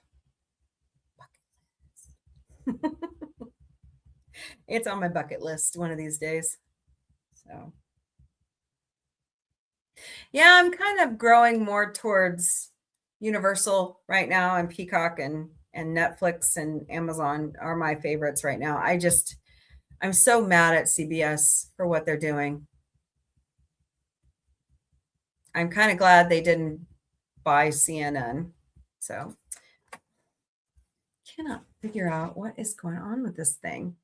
It's on my bucket list one of these days. So yeah, I'm kind of growing more towards Universal right now, and Peacock and Netflix and Amazon are my favorites right now. I'm so mad at CBS for what they're doing. I'm kind of glad they didn't buy CNN. So cannot figure out what is going on with this thing.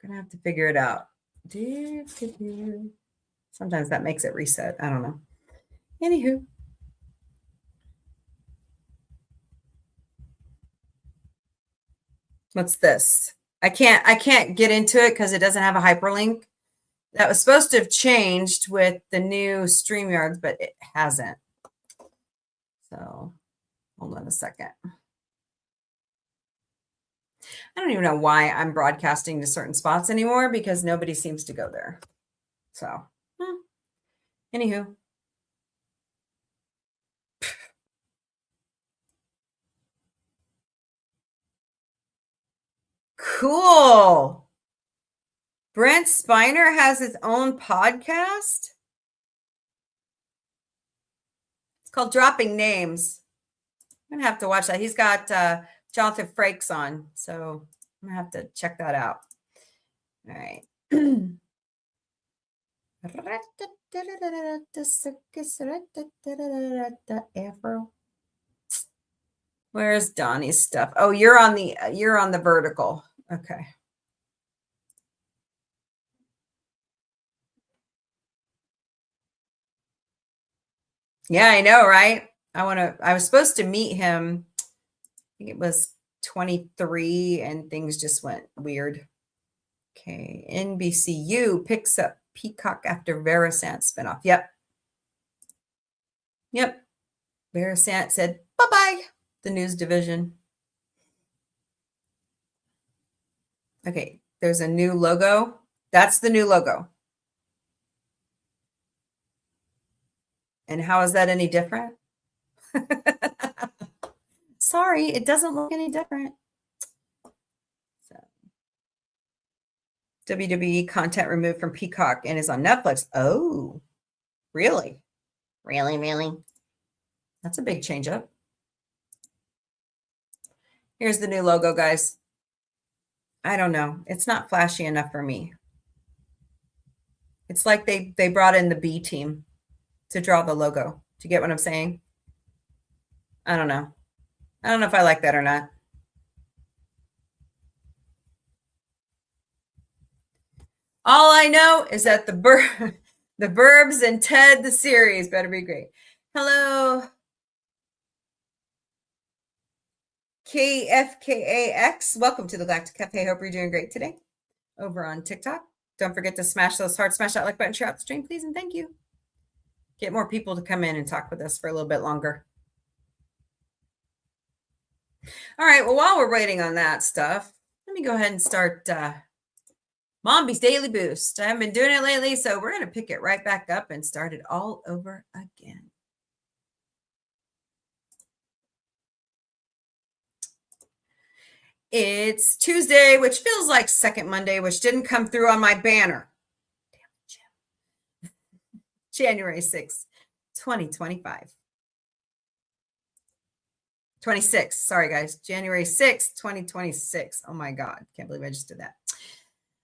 Gonna have to figure it out. Sometimes that makes it reset. I don't know. Anywho. What's this? I can't get into it because it doesn't have a hyperlink. That was supposed to have changed with the new StreamYards, but it hasn't. So hold on a second. I don't even know why I'm broadcasting to certain spots anymore because nobody seems to go there. So, anywho. Cool. Brent Spiner has his own podcast. It's called Dropping Names. I'm going to have to watch that. He's got Jonathan Frakes on, so I'm going to have to check that out. All right. Afro. Where's Donnie's stuff? Oh, you're on the vertical. Okay. Yeah, I know, right? I was supposed to meet him. I think it was 23 and things just went weird. Okay. NBCU picks up Peacock after Verisant spinoff. Yep. Verisant said, bye-bye, the news division. Okay. There's a new logo. That's the new logo. And how is that any different? Sorry, it doesn't look any different. So, WWE content removed from Peacock and is on Netflix. Oh, really? Really? That's a big change up. Here's the new logo, guys. I don't know. It's not flashy enough for me. It's like they brought in the B team to draw the logo. Do you get what I'm saying? I don't know. I don't know if I like that or not. All I know is that the Burbs and Ted the series better be great. Hello, KFKAX. Welcome to the Galactic Café. Hope you're doing great today over on TikTok. Don't forget to smash those hearts, smash that like button, share out the stream, please, and thank you. Get more people to come in and talk with us for a little bit longer. All right, well, while we're waiting on that stuff, let me go ahead and start Mombie's Daily Boost. I haven't been doing it lately, so we're going to pick it right back up and start it all over again. It's Tuesday, which feels like second Monday, which didn't come through on my banner. Damn it, Jim. January 6th, 2025. 26. Sorry, guys. January 6th, 2026. Oh, my God. Can't believe I just did that.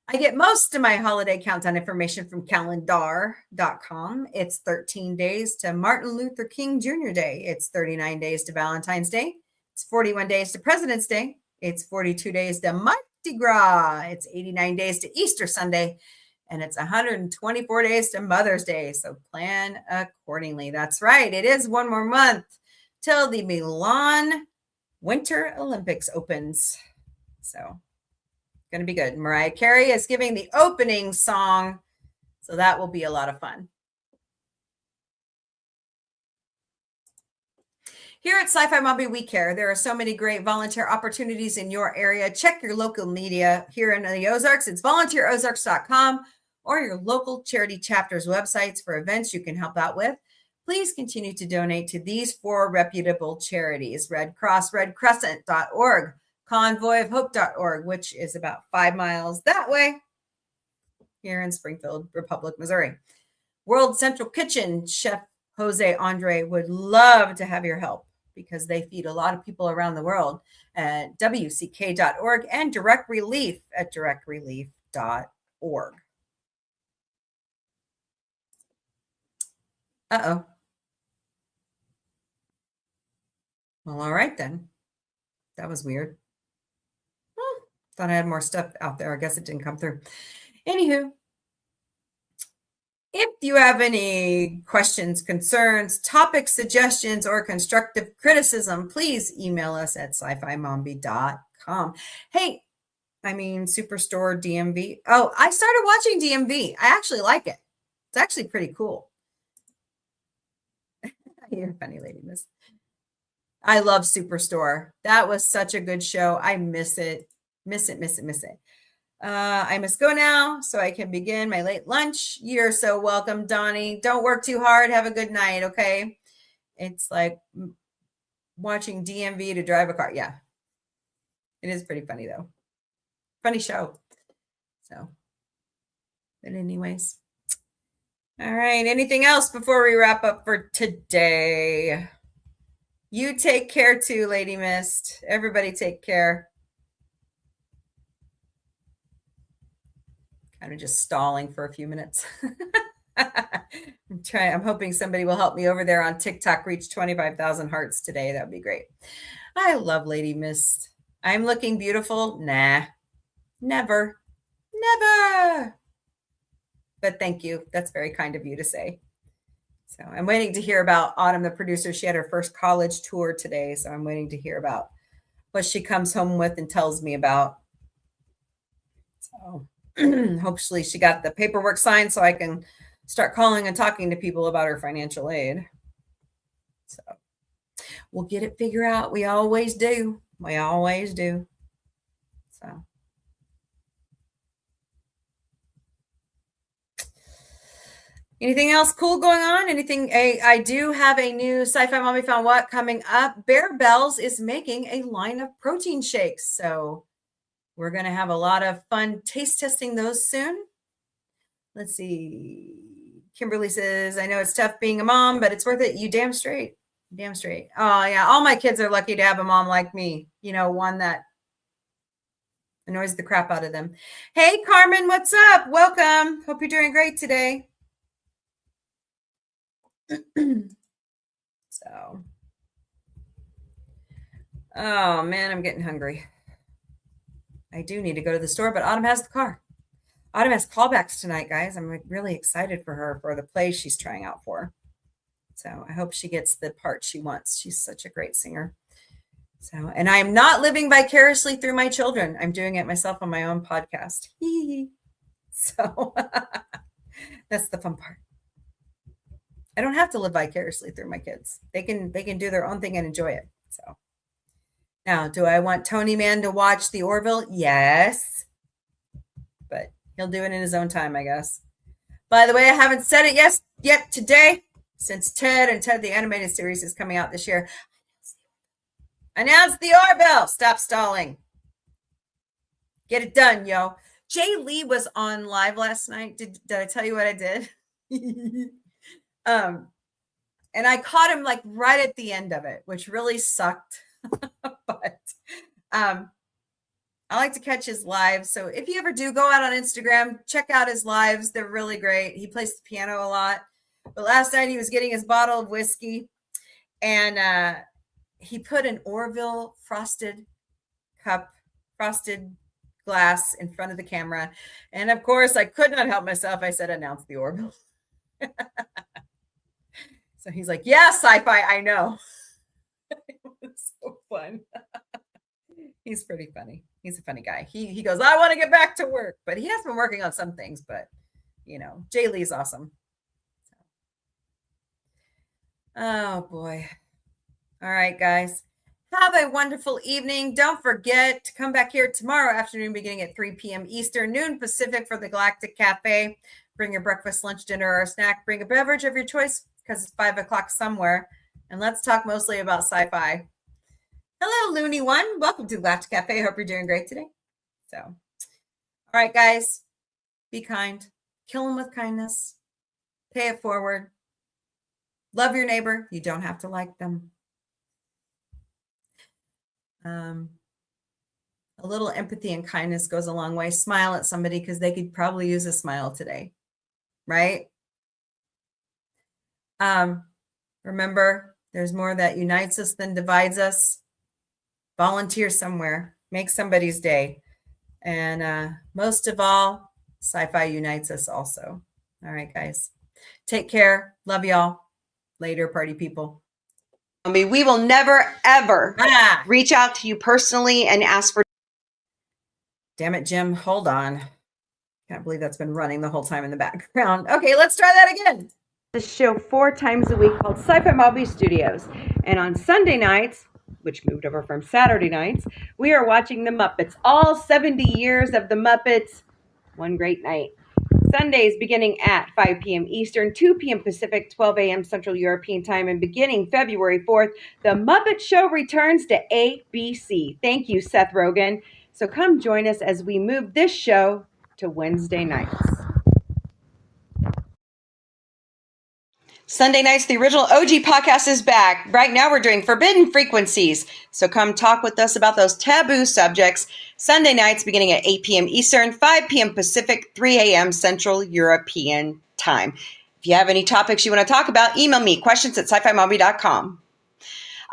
I get most of my holiday countdown information from calendar.com. It's 13 days to Martin Luther King Jr. Day. It's 39 days to Valentine's Day. It's 41 days to President's Day. It's 42 days to Mardi Gras. It's 89 days to Easter Sunday. And it's 124 days to Mother's Day. So plan accordingly. That's right. It is one more month till the Milan Winter Olympics opens. So going to be good. Mariah Carey is giving the opening song. So that will be a lot of fun. Here at Sci-Fi Mombie We Care, there are so many great volunteer opportunities in your area. Check your local media here in the Ozarks. It's volunteerozarks.com or your local charity chapter's websites for events you can help out with. Please continue to donate to these 4 reputable charities: Red Cross, redcrescent.org, convoyofhope.org, which is about 5 miles that way here in Springfield, Republic, Missouri. World Central Kitchen, Chef Jose Andre would love to have your help because they feed a lot of people around the world at WCK.org and Direct Relief at directrelief.org. Uh-oh. Well, all right then. That was weird. Thought I had more stuff out there. I guess it didn't come through. Anywho, if you have any questions, concerns, topic suggestions, or constructive criticism, please email us at sci-fi-mombie.com. Hey, Superstore DMV. Oh, I started watching DMV. I actually like it. It's actually pretty cool. You're a funny lady, miss. I love Superstore. That was such a good show. I miss it. Miss it. I must go now so I can begin my late lunch. You're so welcome, Donnie. Don't work too hard. Have a good night, okay? It's like watching DMV to drive a car. Yeah. It is pretty funny, though. Funny show. So, but anyways. All right. Anything else before we wrap up for today? You take care too, Lady Mist. Everybody take care. Kind of just stalling for a few minutes. I'm hoping somebody will help me over there on TikTok reach 25,000 hearts today. That would be great. I love Lady Mist. I'm looking beautiful. Nah, never. But thank you. That's very kind of you to say. So I'm waiting to hear about Autumn, the producer. She had her first college tour today. So I'm waiting to hear about what she comes home with and tells me about. So hopefully she got the paperwork signed so I can start calling and talking to people about her financial aid. So we'll get it figured out. We always do. So. Anything else cool going on? I do have a new Sci-Fi Mommy Found What coming up. Bear Bells is making a line of protein shakes. So we're going to have a lot of fun taste testing those soon. Let's see. Kimberly says, I know it's tough being a mom, but it's worth it. You damn straight. Oh, yeah. All my kids are lucky to have a mom like me. One that annoys the crap out of them. Hey, Carmen, what's up? Welcome. Hope you're doing great today. So, oh man, I'm getting hungry. I do need to go to the store, but Autumn has the car. Autumn has callbacks tonight, guys. I'm really excited for her for the play she's trying out for. So I hope she gets the part she wants. She's such a great singer. So, and I am not living vicariously through my children. I'm doing it myself on my own podcast. So that's the fun part. I don't have to live vicariously through my kids. They can do their own thing and enjoy it. So now, do I want Tony Man to watch the Orville? Yes, but he'll do it in his own time, I guess. By the way, I haven't said it yet today, since Ted the Animated Series is coming out this year. Announce the Orville. Stop stalling. Get it done, yo. Jay Lee was on live last night. Did I tell you what I did? And I caught him like right at the end of it, which really sucked. But I like to catch his lives. So if you ever do go out on Instagram, check out his lives. They're really great. He plays the piano a lot. But last night he was getting his bottle of whiskey and he put an Orville frosted glass in front of the camera. And of course I could not help myself. I said, announce the Orville. So he's like, yeah, sci-fi, I know. It was so fun. He's pretty funny. He's a funny guy. He goes, I want to get back to work. But he has been working on some things. But, Jay Lee's awesome. Oh, boy. All right, guys. Have a wonderful evening. Don't forget to come back here tomorrow afternoon beginning at 3 p.m. Eastern, noon Pacific for the Galactic Café. Bring your breakfast, lunch, dinner, or a snack. Bring a beverage of your choice because it's 5 o'clock somewhere. And let's talk mostly about sci-fi. Hello, Looney One. Welcome to the Galactic Cafe. Hope you're doing great today. So, all right, guys. Be kind. Kill them with kindness. Pay it forward. Love your neighbor. You don't have to like them. A little empathy and kindness goes a long way. Smile at somebody because they could probably use a smile today. Right? Remember, there's more that unites us than divides us. Volunteer somewhere. Make somebody's day. And most of all, sci-fi unites us also. All right, guys. Take care. Love y'all. Later, party people. We will never, ever reach out to you personally and ask for. Damn it, Jim. Hold on. Can't believe that's been running the whole time in the background. Okay, let's try that again. This show 4 times a week called Sci-Fi Mombie Studios. And on Sunday nights, which moved over from Saturday nights, we are watching The Muppets. All 70 years of The Muppets. One great night. Sundays beginning at 5 p.m. Eastern, 2 p.m. Pacific, 12 a.m. Central European Time, and beginning February 4th, The Muppet Show returns to ABC. Thank you, Seth Rogen. So come join us as we move this show to Wednesday nights. Sunday nights, the original OG podcast is back. Right now we're doing Forbidden Frequencies. So come talk with us about those taboo subjects. Sunday nights beginning at 8 p.m. Eastern, 5 p.m. Pacific, 3 a.m. Central European Time. If If you have any topics you want to talk about, email me, questions@sci-fi-mombie.com.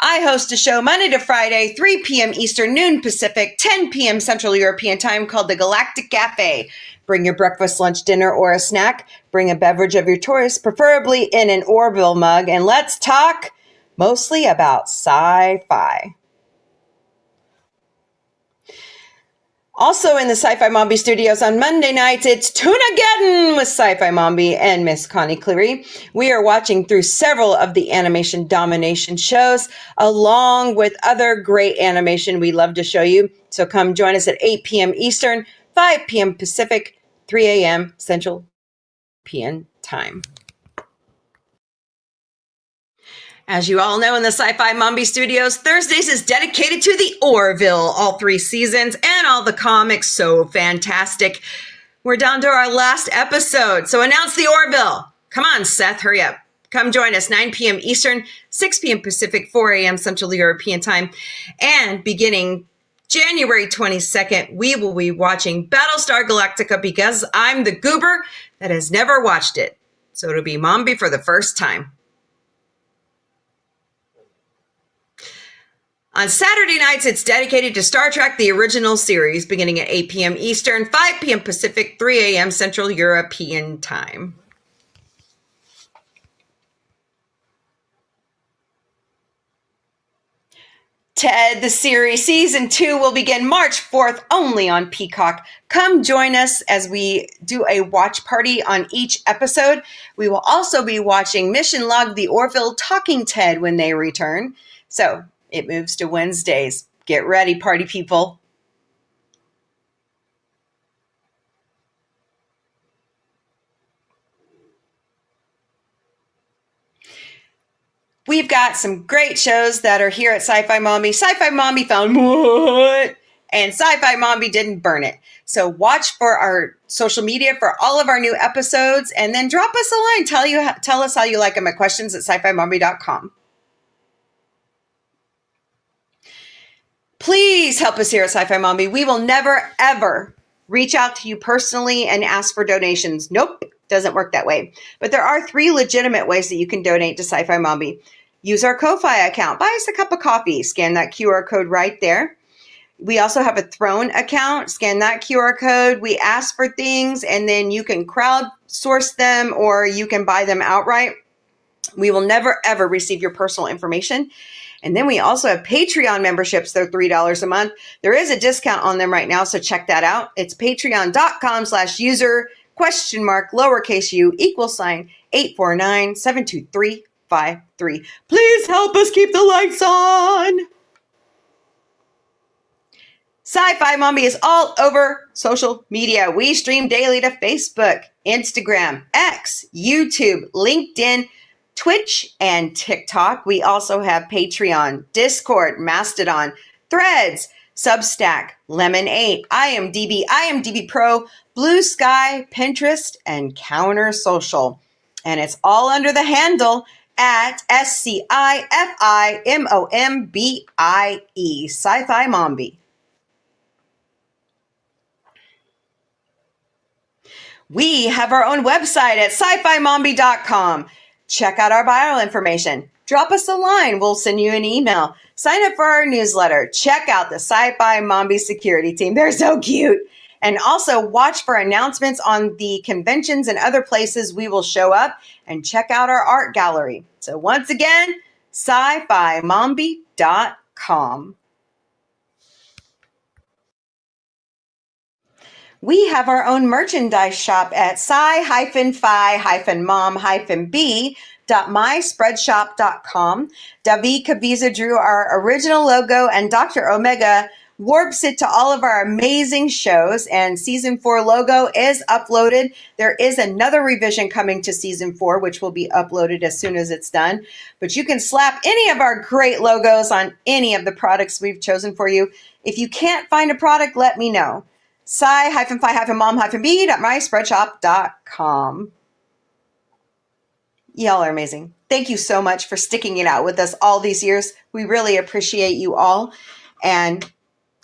I host a show Monday to Friday, 3 p.m. Eastern, noon Pacific, 10 p.m. Central European Time, called the Galactic Café. Bring your breakfast, lunch, dinner, or a snack. Bring a beverage of your choice, preferably in an Orville mug, and let's talk mostly about sci-fi. Also in the Sci-Fi Mombie studios on Monday nights, it's Tuna-geddon with Sci-Fi Mombie and Miss Connie Cleary. We are watching through several of the animation domination shows, along with other great animation we love to show you. So come join us at 8 p.m. Eastern, 5 p.m. Pacific, 3 a.m. Central European Time. As you all know, in the Sci-Fi Mombie Studios, Thursdays is dedicated to the Orville, all 3 seasons and all the comics. So fantastic. We're down to our last episode, so announce the Orville. Come on, Seth, hurry up. Come join us, 9 p.m. Eastern, 6 p.m. Pacific, 4 a.m. Central European Time. And beginning January 22nd, we will be watching Battlestar Galactica because I'm the goober that has never watched it. So it'll be Mombie for the first time. On Saturday nights, it's dedicated to Star Trek, the original series, beginning at 8 p.m. Eastern, 5 p.m. Pacific, 3 a.m. Central European Time. Ted, the series, season 2 will begin March 4th only on Peacock. Come join us as we do a watch party on each episode. We will also be watching Mission Log the Orville Talking Ted when they return. So it moves to Wednesdays. Get ready, party people. We've got some great shows that are here at Sci-Fi Mombie. Sci-Fi Mombie found what? And Sci-Fi Mombie didn't burn it. So watch for our social media for all of our new episodes, and then drop us a line. Tell us how you like them at questions@sci-fi-mombie.com. Please help us here at Sci-Fi Mombie. We will never, ever reach out to you personally and ask for donations. Nope, doesn't work that way. But there are 3 legitimate ways that you can donate to Sci-Fi Mombie. Use our Ko-Fi account. Buy us a cup of coffee. Scan that QR code right there. We also have a Throne account. Scan that QR code. We ask for things, and then you can crowdsource them or you can buy them outright. We will never, ever receive your personal information. And then we also have Patreon memberships. They're $3 a month. There is a discount on them right now, so check that out. It's patreon.com/user !u =849-723-53. Please help us keep the lights on. Sci-Fi Mombie is all over social media. We stream daily to Facebook, Instagram, X, YouTube, LinkedIn, Twitch, and TikTok. We also have Patreon, Discord, Mastodon, Threads, Substack, Lemon8, IMDb Pro, Blue Sky, Pinterest, and Counter Social. And it's all under the handle at SCIFIMOMBIE, Sci-Fi Mombie. We have our own website at sci-fi-mombie.com. Check out our bio information. Drop us a line. We'll send you an email. Sign up for our newsletter. Check out the Sci-Fi Mombie security team. They're so cute. And also watch for announcements on the conventions and other places we will show up, and check out our art gallery. So once again, sci-fi-mombie.com. We have our own merchandise shop at sci-fi-mom-b.myspreadshop.com. David Caviezel drew our original logo, and Dr. Omega warps it to all of our amazing shows, and season 4 logo is uploaded. There is another revision coming to season 4, which will be uploaded as soon as it's done. But you can slap any of our great logos on any of the products we've chosen for you. If you can't find a product, let me know. sci-fi-mom-b.myspreadshop.com. Y'all are amazing. Thank you so much for sticking it out with us all these years. We really appreciate you all. And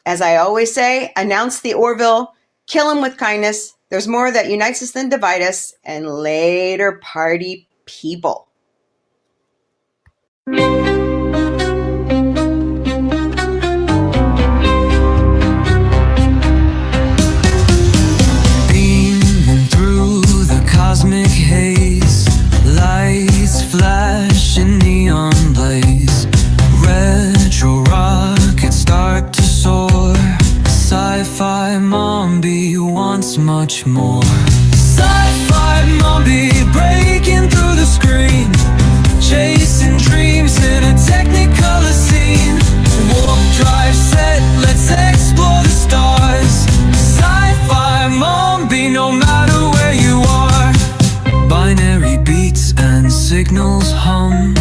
as I always say, announce the Orville, kill him with kindness, There's more that unites us than divide us, and later party people. Beaming through the cosmic haze, lights flash in neon blaze, retro rockets start to soar. Sci-fi Mombie wants much more. Sci-fi Mombie breaking through the screen, chasing dreams in a technicolor scene. Warp drive set, let's explore the stars. Sci-fi Mombie, no matter where you are. Binary beats and signals hum,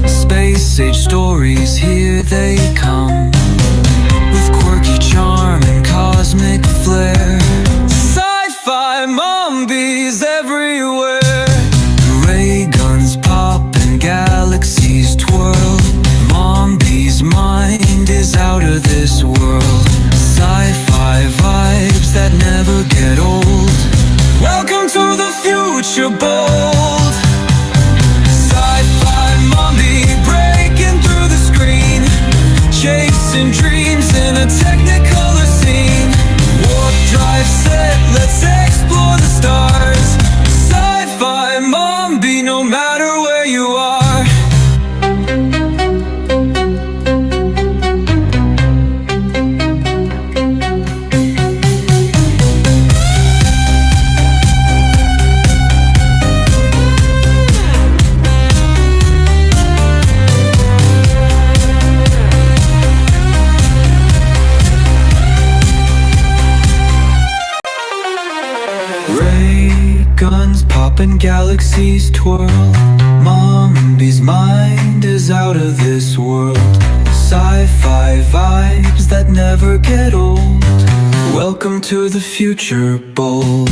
space age stories, here they come. With quirky charm and cosmic flair, sci-fi Mombies everywhere. Ray guns pop and galaxies twirl, Mombie's mind is out of this world. Sci-fi vibes that never get old. Welcome to the future bold. Sci-fi Mombie breaking through the screen, chasing dreams in a technicolor scene. Warp drive set, let's explore the stars. Sci-fi Mombie, no matter where you are. Ray guns pop and galaxies twirl, Mombie's mind is out of this world. Sci-fi vibes that never get old. Welcome to the future bold.